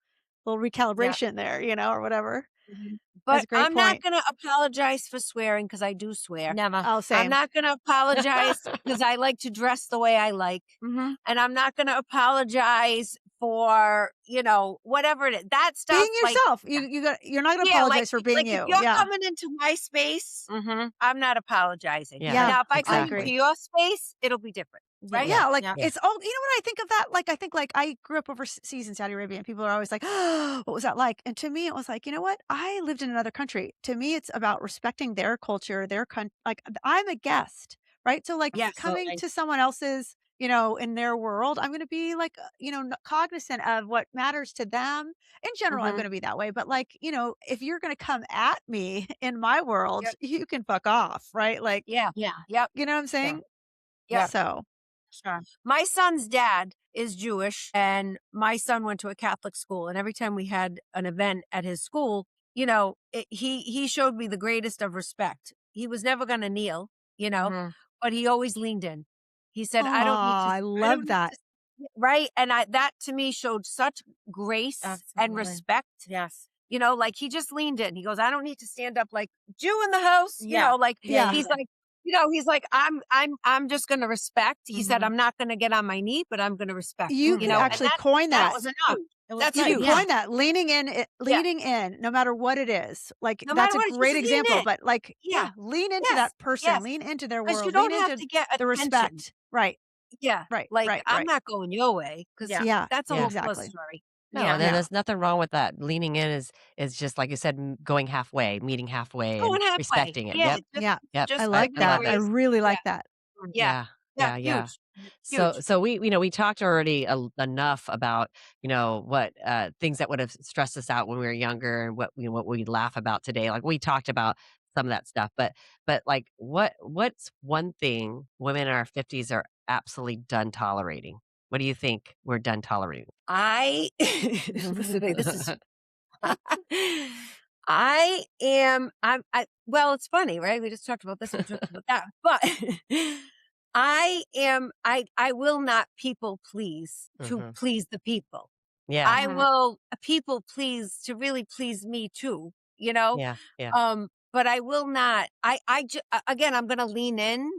Yeah. recalibration there, you know, or whatever. Mhm. That's but a great I'm not point. going to apologize for swearing because I do swear. Never. Oh, I'm same. not going to apologize because I like to dress the way I like. Mm-hmm. And I'm not going to apologize for, you know, whatever it is. That stuff, Being like, yourself. You're not going to yeah, apologize for being if you. you're Yeah. coming into my space, Mm-hmm. I'm not apologizing. Yeah. Yeah, Now, if I come I into agree. Exactly. your space, it'll be different, Yeah. right? Yeah. Yeah, like, Yeah. Yeah. it's all, you know what I think of that? Like, I think, like, I grew up overseas in Saudi Arabia, and people are always like, "Oh, what was that like?" And to me, it was like, you know what? I lived in another country. To me, it's about respecting their culture, like, I'm a guest, right? So, like, Yes. coming Absolutely. to someone else's, you know, in their world, I'm gonna be like, you know, cognizant of what matters to them. In general, I'm Mm-hmm. gonna be that way, but, like, you know, if you're gonna come at me in my world, Yep. you can fuck off, right? Like, Yeah. Yeah. Yep. you know what I'm Sure. saying? Yep. So, Sure. My son's dad is Jewish, and my son went to a Catholic school. And every time we had an event at his school, you know, he showed me the greatest of respect. he was never going to kneel, Mm-hmm. but he always leaned in. He said, Oh, I I don't love need that. to, right. And that to me showed such grace and Absolutely. respect. Yes. Like he just leaned in. He goes, I don't need to stand up like Jew in the house. Yeah. Like Yeah. he's like, he's like, I'm just gonna respect. He said, I'm not gonna get on my knee, but I'm gonna respect. You could actually coin that that. was enough. That's You huge. could coin that, leaning in, no matter what it is. Like, No that's matter a what, just great lean example, in. but like, Yeah. lean into Yes. that person, Yes. lean into their Because you world, lean don't have into to get the attention. respect. Right. Yeah. Right. Like Right. I'm Right. not going your way because Yeah. that's a Yeah. whole plus Exactly. story. No, Yeah. there's nothing wrong with that. Leaning in is just like you said, going halfway, meeting halfway, and Going halfway. respecting it. Yeah. Yep, Yeah. yep. I Just I, like putting I the love that. I that. grace. really Yeah. like that. Yeah. Yeah, Yeah. yeah, yeah. Huge. So, Huge. so we talked already enough about what things that would have stressed us out when we were younger, and what we laugh about today. Like we talked about some of that stuff, but like what's one thing women in our 50s are absolutely done tolerating? What do you think we're done tolerating? This is I am well, it's funny, right? We just talked about this, we talked about that. But I will not people please to Mhm. please the people. Yeah, I will people please to really please me too, yeah, yeah, but I will not again, I'm going to lean in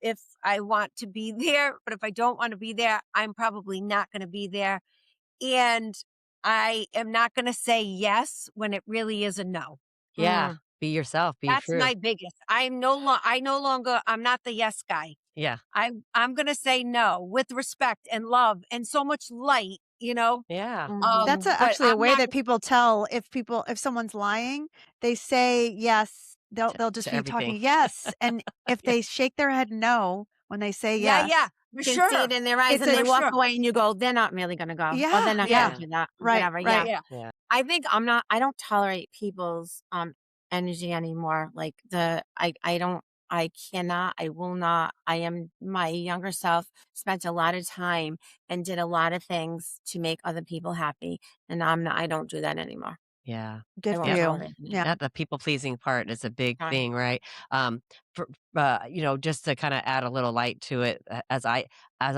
if I want to be there, but if I don't want to be there, I'm probably not going to be there. And I am not going to say yes when it really is a no. yeah. Be yourself. Be That's true. my biggest. I no longer, I'm not the yes guy. Yeah, I'm going to say no with respect and love and so much light. yeah. That's But actually a I'm way not, that people tell if someone's lying, they say yes. They'll just To be everything. talking yes, and if Yeah, they shake their head no when they say yeah, yes, for You can see it sure. in their eyes it's and a they For walk sure. away and you go, they're not really going to go. Or they're yeah, not going yeah, to do that. right, Whatever. right. Yeah. Yeah. yeah, I think I don't tolerate people's energy anymore. Like I cannot, I will not. I am my younger self, spent a lot of time and did a lot of things to make other people happy. And I don't do that anymore. yeah. Good I for won't Yep. you. tolerate it Yeah. That the people pleasing part is a big anymore. thing, right? For, just to kind of add a little light to it, as I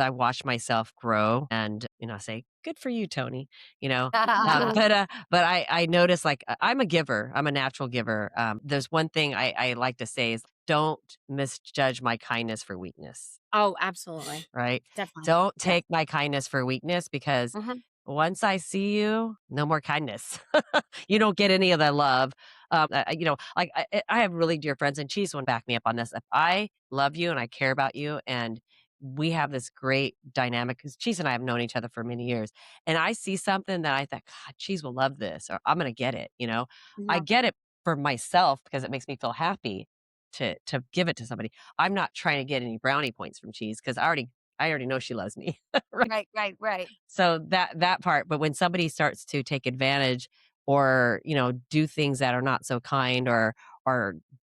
watch myself grow, and say, "Good for you, Tony." But I notice, like, I'm a giver. I'm a natural giver. There's one thing I like to say is, don't misjudge my kindness for weakness. Oh, absolutely. Right? Definitely. Don't Yeah. take my kindness for weakness, because Hmm. once I see you, no more kindness. You don't get any of the love. Like I have really dear friends, and she's one back me up on this. If I love you and I care about you, and we have this great dynamic, because Cheese and I have known each other for many years, and I see something that I thought, God, Cheese will love this, or I'm gonna get it. I Yeah. get it for myself because it makes me feel happy to give it to somebody. I'm not trying to get any brownie points from Cheese, because I already know she loves me. Right? Right. So that part, but when somebody starts to take advantage, or, do things that are not so kind, or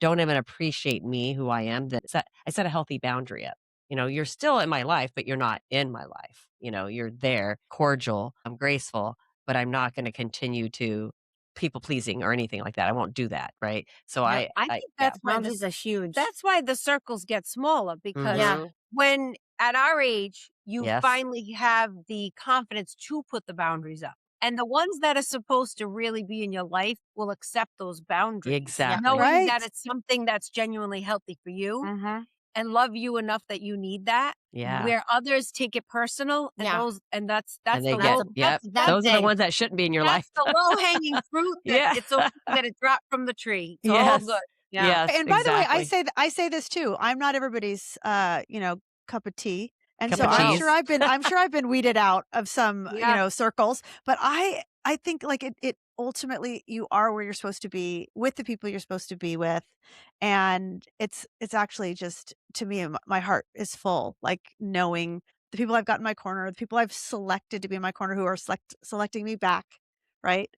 don't even appreciate me, who I am, that I set a healthy boundary up. You're still in my life, but you're not in my life. You're there, cordial, I'm graceful, but I'm not going to continue to people pleasing or anything like that. I won't do that. Right. So Yep. I I think yeah. Boundaries are huge. that's why the circles get smaller, because Yeah. Mhm. when at our age, you Yes. finally have the confidence to put the boundaries up. And the ones that are supposed to really be in your life will accept those boundaries, Yeah. Exactly. knowing that Right. it's something that's genuinely healthy for you Mm-hmm. and love you enough that you need that. Yeah. Where others take it personal, and Yeah. that's And they the get, That's low yep. that Those are the thing. ones that shouldn't be in your that's life. the low hanging fruit that Yeah. it's okay that it dropped from the tree. It's all Yes. good. Yeah. Yes, And by the way, exactly. I say this too. I'm not everybody's cup of tea. And Cup so of No. cheese. I'm sure I've been weeded out of some, Yeah. circles, but I think like it ultimately you are where you're supposed to be with the people you're supposed to be with. And it's actually just, to me, my heart is full, like knowing the people I've got in my corner, the people I've selected to be in my corner who are selecting me back, right?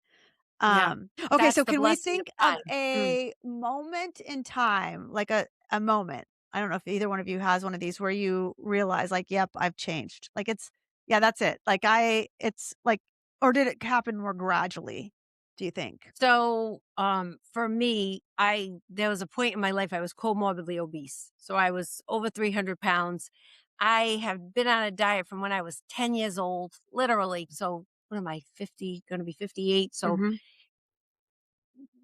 Yeah. Okay, That's so the can we blessing of think of time. a moment in time, like a moment? I don't know if either one of you has one of these where you realize, like, yep, I've changed. Like, yeah, that's it. Like it's like, or did it happen more gradually? do you think? So, for me, there was a point in my life I was comorbidly obese. So I was over 300 pounds. I have been on a diet from when I was 10 years old, literally. So what am I, 50, going to be 58. So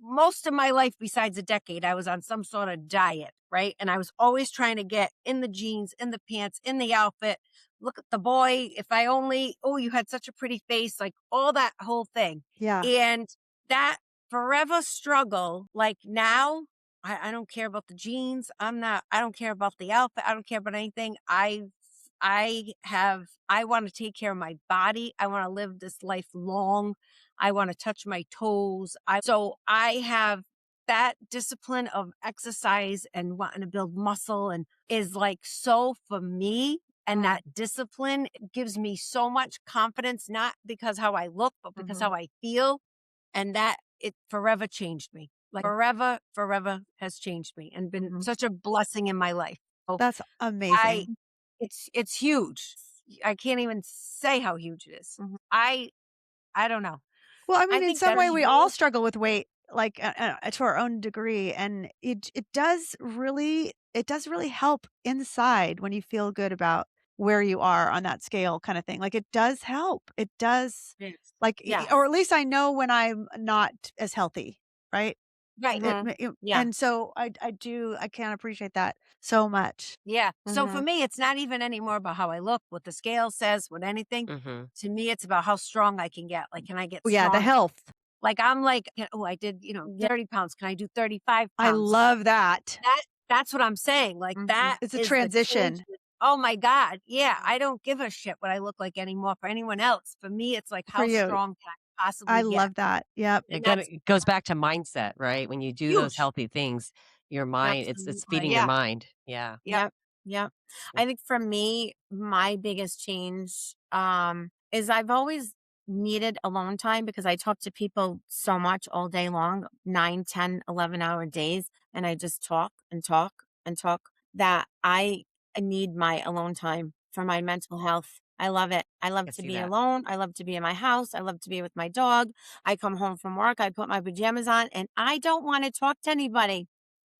most of my life, besides a decade, I was on some sort of diet, right? And I was always trying to get in the jeans, in the pants, in the outfit. Look at the boy. If I only, oh, you had such a pretty face, like all that whole thing. Yeah. And that forever struggle, like now, I don't care about the jeans. I don't care about the outfit. I don't care about anything. I want to take care of my body. I want to live this life long. I want to touch my toes. So I have that discipline of exercise and wanting to build muscle and is like so for me. And that discipline gives me so much confidence, not because how I look, but because how I feel. And that it forever changed me. Like forever has changed me and been such a blessing in my life. So that's amazing. It's huge. I can't even say how huge it is. I don't know. Well, I mean, in some way, we all struggle with weight, like to our own degree, and it does really help inside when you feel good about where you are on that scale, kind of thing. Like it does help. It does, like, or at least I know when I'm not as healthy, right? Right. And so I can't appreciate that so much. Yeah. So for me, it's not even anymore about how I look, what the scale says, what anything. To me, it's about how strong I can get. Like, can I get strong? Yeah, the health. Like, I'm like, oh, I did, 30 pounds. Can I do 35 pounds? I love that. That's what I'm saying. Like that. It's a transition. Oh my God. Yeah. I don't give a shit what I look like anymore for anyone else. For me, it's like, how strong can I possibly get? Love that. Yep. It goes back to mindset, right? When you do those healthy things, your mind, it's feeding your mind. Yeah. Yep. I think for me, my biggest change is I've always needed alone time because I talk to people so much all day long, 9, 10, 11-hour days. And I just talk and talk and talk that I need my alone time for my mental health. I love it. I love to be alone. I love to be in my house. I love to be with my dog. I come home from work. I put my pajamas on and I don't want to talk to anybody.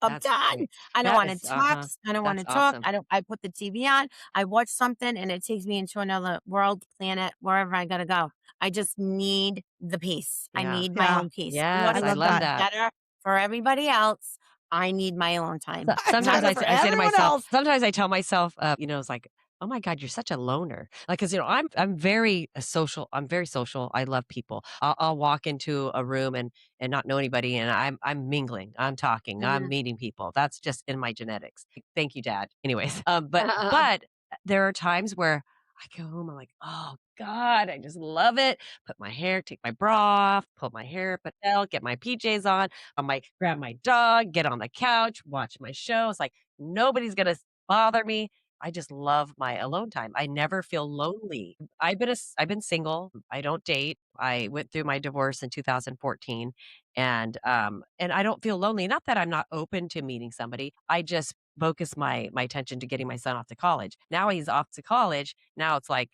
I'm done. Great. I don't want to text. I don't want to talk. Awesome. I put the TV on. I watch something and it takes me into another world, planet, wherever I gotta go. I just need the peace. I need my own peace. Yes, I love that. Better for everybody else. I need my alone time. Sometimes I say to myself, sometimes I tell myself, it's like, oh my God, you're such a loner. Like, cause I'm very social. I'm very social. I love people. I'll walk into a room and not know anybody. And I'm mingling, I'm talking, I'm meeting people. That's just in my genetics. Thank you, Dad. Anyways. But there are times where I go home, I'm like, oh God, I just love it. Put my hair, take my bra off, pull my hair up out, get my PJs on. I might grab my dog, get on the couch, watch my show. It's like nobody's gonna bother me. I just love my alone time. I never feel lonely. I've been single. I don't date. I went through my divorce in 2014 and I don't feel lonely. Not that I'm not open to meeting somebody. I just focus my attention to getting my son off to college. Now he's off to college. Now it's like,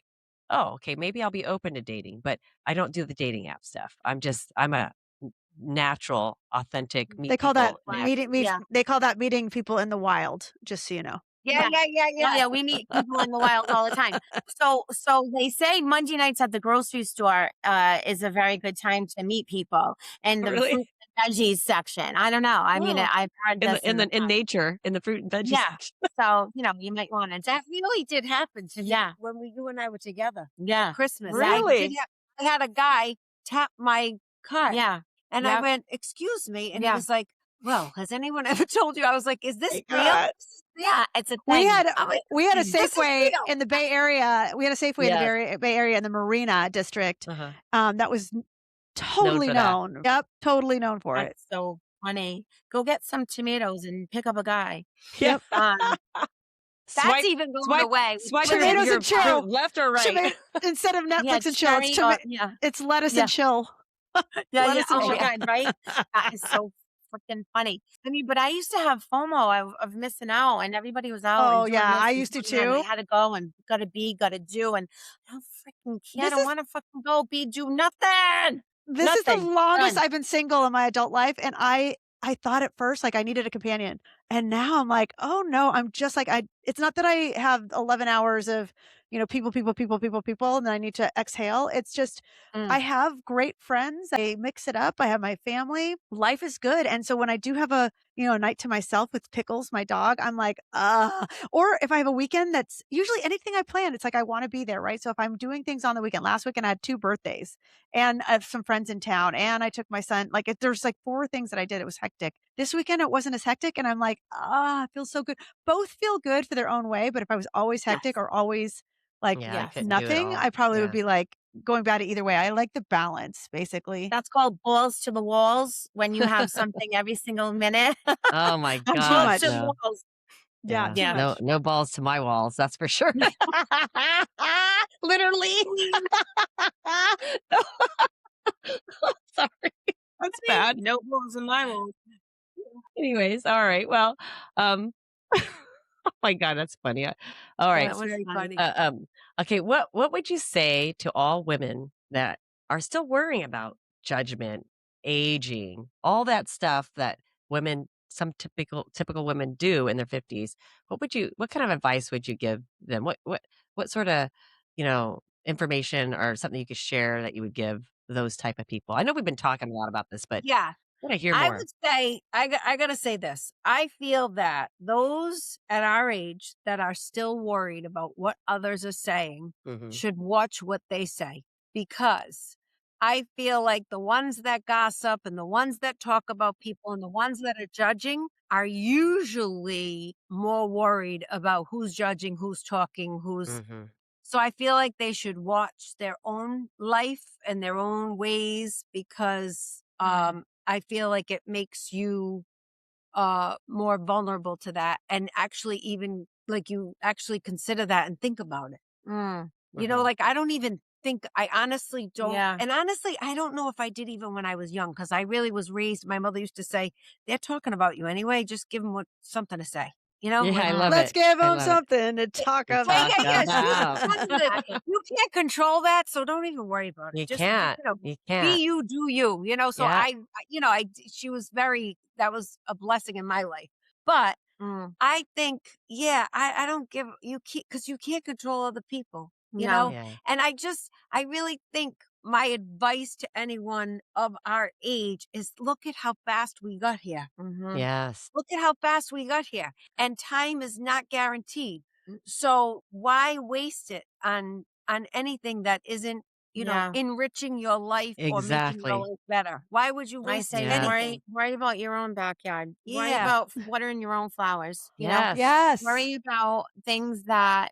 oh, okay, maybe I'll be open to dating, but I don't do the dating app stuff. I'm a natural, authentic meet They call that people. They call that meeting people in the wild, just so you know. Yeah, we meet people in the wild all the time. So they say Monday nights at the grocery store is a very good time to meet people. And the fruit and veggies section. I don't know. I mean, I've heard this in nature, in the fruit and veggies section. So, you might want to. That really did happen to me when you and I were together. Yeah. Christmas. Really? I had a guy tap my cart. Yeah. And I went, excuse me. And he was like, well, has anyone ever told you? I was like, is this real? Yeah, it's a thing. We had a Safeway in the Bay Area. We had a Safeway in the Bay Area in the Marina district. That was totally known. Yep, totally known for it. So funny. Go get some tomatoes and pick up a guy. Yep. That's even going away. Swipe tomatoes and chill, left or right. Instead of Netflix and chill, it's lettuce and chill. Lettuce and chill, right? That is so freaking funny. I mean, but I used to have FOMO of missing out, and everybody was out. Oh yeah, I used to too. I had to go and gotta do, and I don't freaking care. I don't want to fucking go do nothing. This is the longest None. I've been single in my adult life, and I thought at first, like, I needed a companion, and now I'm like, "Oh, no," I'm just like, it's not that I have 11 hours of, people, and then I need to exhale. It's just I have great friends. I mix it up. I have my family. Life is good, and so when I do have a night to myself with Pickles, my dog, I'm like, or if I have a weekend that's usually anything I plan, it's like I wanna be there, right? So if I'm doing things on the weekend last weekend, I had 2 birthdays, and I have some friends in town, and I took my son, like, there's, like, 4 things that I did, it was hectic. This weekend, it wasn't as hectic, and I'm like, it feels so good." Both feel good for their own way, but if I was always hectic or always, like, Yeah, I couldn't do it nothing, all. I probably would Yeah. be, like, going bad either way. I like the balance, basically. That's called balls to the walls when you have something every single minute. Oh my Too Balls gosh, to much. the no. walls. Yeah, Yeah. too Yeah. No, much. no balls to my walls, that's for sure. Literally. Sorry. That's bad. No balls in my walls. Anyways, all right. Well, um, oh my God, that's funny. All Yeah, right. that was very funny. funny. Okay. What would you say to all women that are still worrying about judgment, aging, all that stuff that women, some typical women do in their 50s? What kind of advice would you give them? What sort of, information or something you could share that you would give those type of people? I know we've been talking a lot about this, but Yeah. I want to hear I more. would say, I got to say this. I feel that those at our age that are still worried about what others are saying Hmm. should watch what they say, because I feel like the ones that gossip and the ones that talk about people and the ones that are judging are usually more worried about who's judging, who's talking, who's. Hmm. So I feel like they should watch their own life and their own ways, because I feel like it makes you more vulnerable to that, and actually even like you actually consider that and think about it. Hmm. Like I don't even think, I honestly don't. Yeah. And honestly, I don't know if I did even when I was young, because I really was raised. My mother used to say, they're talking about you anyway. Just give them something to say, Yeah, like, I love Let's it. give I them love it. something to talk To yeah, talk about. yeah, yeah. about. You can't control that, so don't even worry about it. You Just, can't. You be can't. you, do you. So Yeah. she was that was a blessing in my life. But I think, yeah, I don't give you keep because you can't control other people, No. Yeah. And I really think my advice to anyone of our age is, look at how fast we got here. Yes. Look at how fast we got here. And time is not guaranteed. So why waste it on anything that isn't, Yeah. enriching your life or making your Exactly. life better? Why would you I waste say Yes. anything? worry about your own backyard. Worry Yeah. about watering your own flowers. Yes. Yes. Worry about things that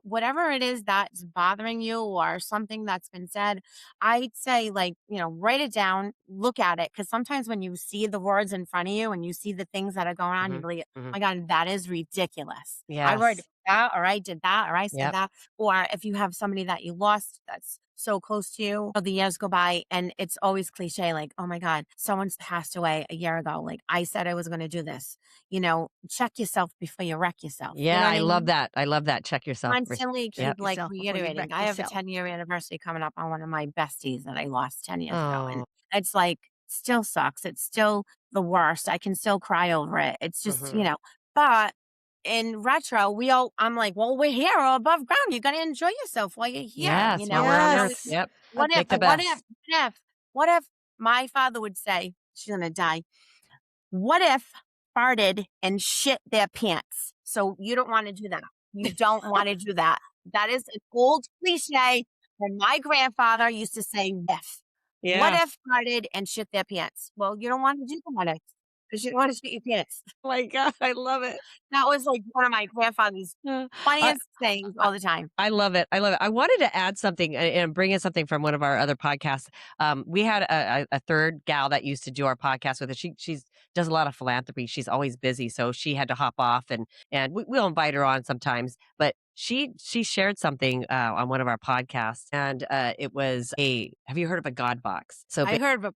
whatever it is that's bothering you or something that's been said. I'd say, like, write it down, look at it. Cause sometimes when you see the words in front of you and you see the things that are going on, you Mhm. believe, oh Mhm. my God, that is ridiculous. I worried Yes. about that, or I did that, or I said Yep. that. Or if you have somebody that you lost that's so close to you, the years go by and it's always cliche, like, oh my God, someone's passed away a year ago. Like, I said I was going to do this. Check yourself before you wreck yourself. You Yeah, know what I I love mean? that. I love that. Check yourself first. Constantly Yep. keep, like, Yourself before you wreck reiterating. I have a yourself. 10-year anniversary coming up on one of my besties that I lost 10 years ago. Oh. And it's like, still sucks. It's still the worst. I can still cry over it. It's just, Mhm. but in retro, I'm like, well, we're here or above ground. You got to enjoy yourself while you're here. Yes, while we're on Earth. Yes. Yep. What if, Make the what if, best. what if, what if my father would say, she's going to die. What if farted and shit their pants? So you don't want to do that. You don't want to do that. That is an old cliche. And my grandfather used to say, if. What Yeah. if farted and shit their pants? Well, you don't want to do that because you don't want to shit your pants. Oh my God, I love it. That was like one of my grandfather's I funniest sayings all the time. I love it. I love it. I wanted to add something and bring in something from one of our other podcasts. We had a third gal that used to do our podcast with us. She's does a lot of philanthropy. She's always busy, so she had to hop off, and we'll invite her on sometimes. But she shared something on one of our podcasts, and it was have you heard of a God box? So I heard of a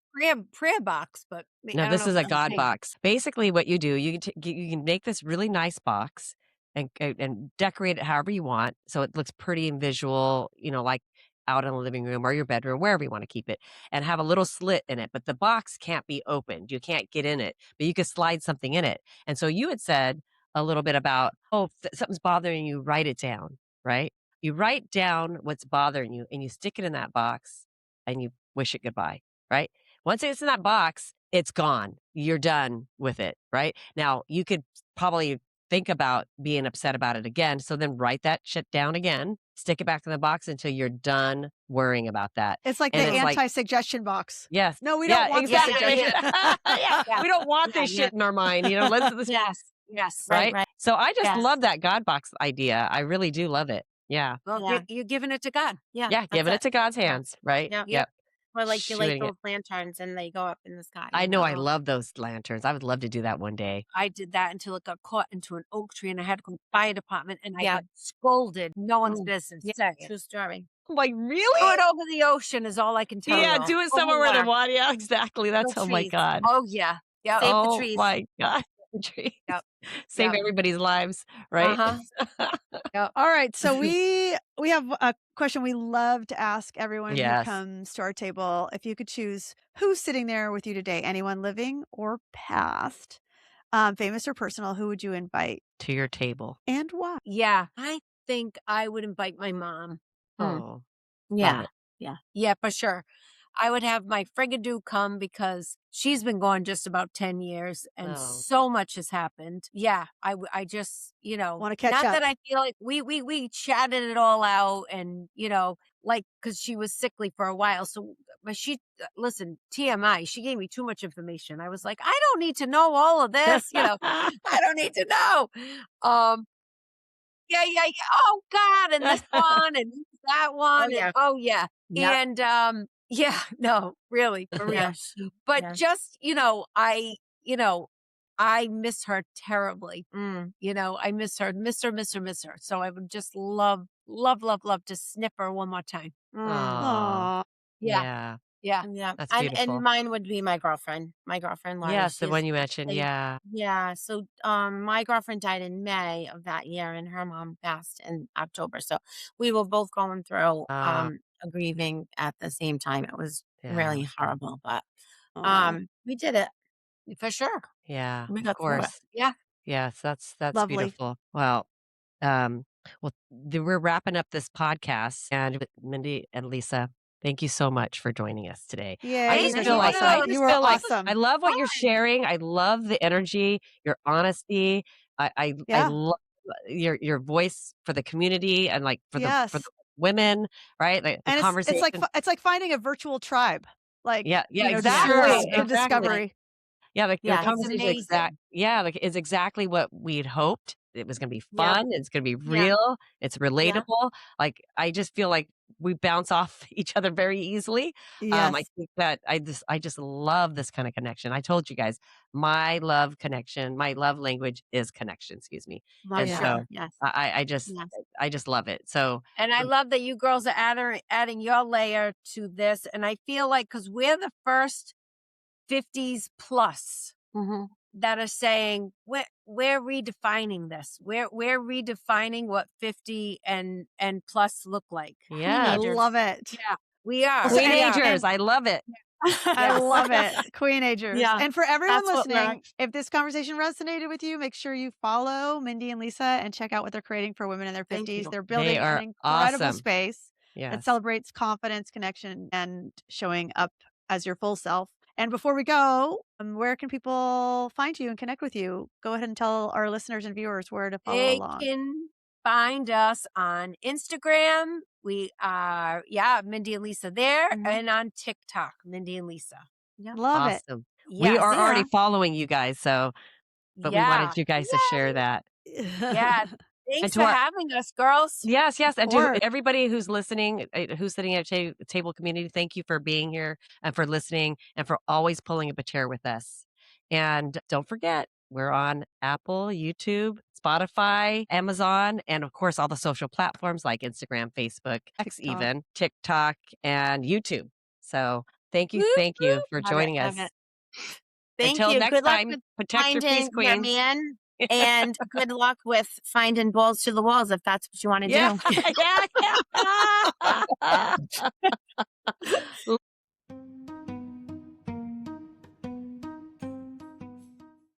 prayer box, but no, I don't this know is if a it's the God same. box. Basically, what you do, you can make this really nice box and decorate it however you want, so it looks pretty and visual. Like out in the living room or your bedroom, wherever you want to keep it, and have a little slit in it. But the box can't be opened. You can't get in it, but you could slide something in it. And so you had said a little bit about, oh, if something's bothering you, write it down, right? You write down what's bothering you and you stick it in that box and you wish it goodbye, right? Once it's in that box, it's gone. You're done with it, right? Now, you could probably think about being upset about it again. So then write that shit down again, stick it back in the box until you're done worrying about that. It's like and the anti-suggestion box. Yes. No, we don't want exactly. suggestion. We don't want this shit in our mind. Let's Yes. Right. So I just love that God box idea. I really do love it. Yeah. Well, you're giving it to God. Yeah. Giving it to God's hands. Right. Yep. Or like you light Shooting those lanterns and they go up in the sky. I know. I love those lanterns. I would love to do that one day. I did that until it got caught into an oak tree and I had to go to the fire department and I got scolded. No one's business. Yeah, true story. Like, really? Do it over the ocean is all I can tell you. Yeah, do it somewhere where the water. Yeah, exactly. That's, oh my God. Oh, yeah. Save the trees. Oh my God. The trees. Yep. Save everybody's lives, right? All right. So we have a question we love to ask everyone who comes to our table. If you could choose who's sitting there with you today, anyone living or past, famous or personal, who would you invite to your table and why? Yeah, I think I would invite my mom. Oh, yeah. Yeah, for sure. I would have my frigadoo come because she's been gone just about 10 years and so much has happened. Yeah, I just, want to catch not up. that I feel like we chatted it all out and, like, cause she was sickly for a while. So, but listen, TMI, she gave me too much information. I was like, I don't need to know all of this, I don't need to know. Yeah. Oh God. And this one and that one. Yep. And, yeah, no, really, for real. But just, I miss her terribly. I miss her. So I would just love to snip her one more time. Aww. Yeah. That's beautiful. And mine would be my girlfriend, Laura. Yes, the one you mentioned. Yeah. Yeah. So, my girlfriend died in May of that year and her mom passed in October. So we were both going through, grieving at the same time. It was really horrible, but we did it for sure. Yeah, We of got through it. course. Yeah. Yes, that's Lovely. beautiful. Well, we're wrapping up this podcast, and Mindy and Lisa, thank you so much for joining us today. Yeah, I just feel like you were awesome. I love what you're sharing. I love the energy, your honesty. I love your voice for the community and like for the women, right? Like the conversation. It's like finding a virtual tribe. Like exactly. Discovery. Yeah, the conversation is exactly what we'd hoped. It was going to be fun. It's going to be real. It's relatable. Like, I just feel like we bounce off each other very easily. Yes. I think that I just love this kind of connection. I told you guys, my love language is connection. Excuse me. And so I just love it. So, and I love that you girls are adding your layer to this. And I feel like, cause we're the first 50s plus that are saying we're redefining this. We're redefining what 50 and plus look like. Yeah, I love it. Yeah, we are teenagers. I love it. I love it. Queenagers. Yeah. And for everyone listening, if this conversation resonated with you, make sure you follow Mindy and Lisa and check out what they're creating for women in their 50s. They're building an incredible space that celebrates confidence, connection, and showing up as your full self. And before we go, where can people find you and connect with you? Go ahead and tell our listeners and viewers where to follow along. They can find us on Instagram. We are, Mindy and Lisa there, and on TikTok, Mindy and Lisa. Love it. We are already following you guys, but we wanted you guys to share that. Yeah. Thanks for having us, girls. Yes. And to everybody who's listening, who's sitting at a table community, thank you for being here and for listening and for always pulling up a chair with us. And don't forget, we're on Apple, YouTube, Spotify, Amazon, and of course, all the social platforms like Instagram, Facebook, even TikTok and YouTube. So thank you for joining us. Until next good time, luck with protect your peace, queens. Your man. And good luck with finding balls to the walls if that's what you want to do.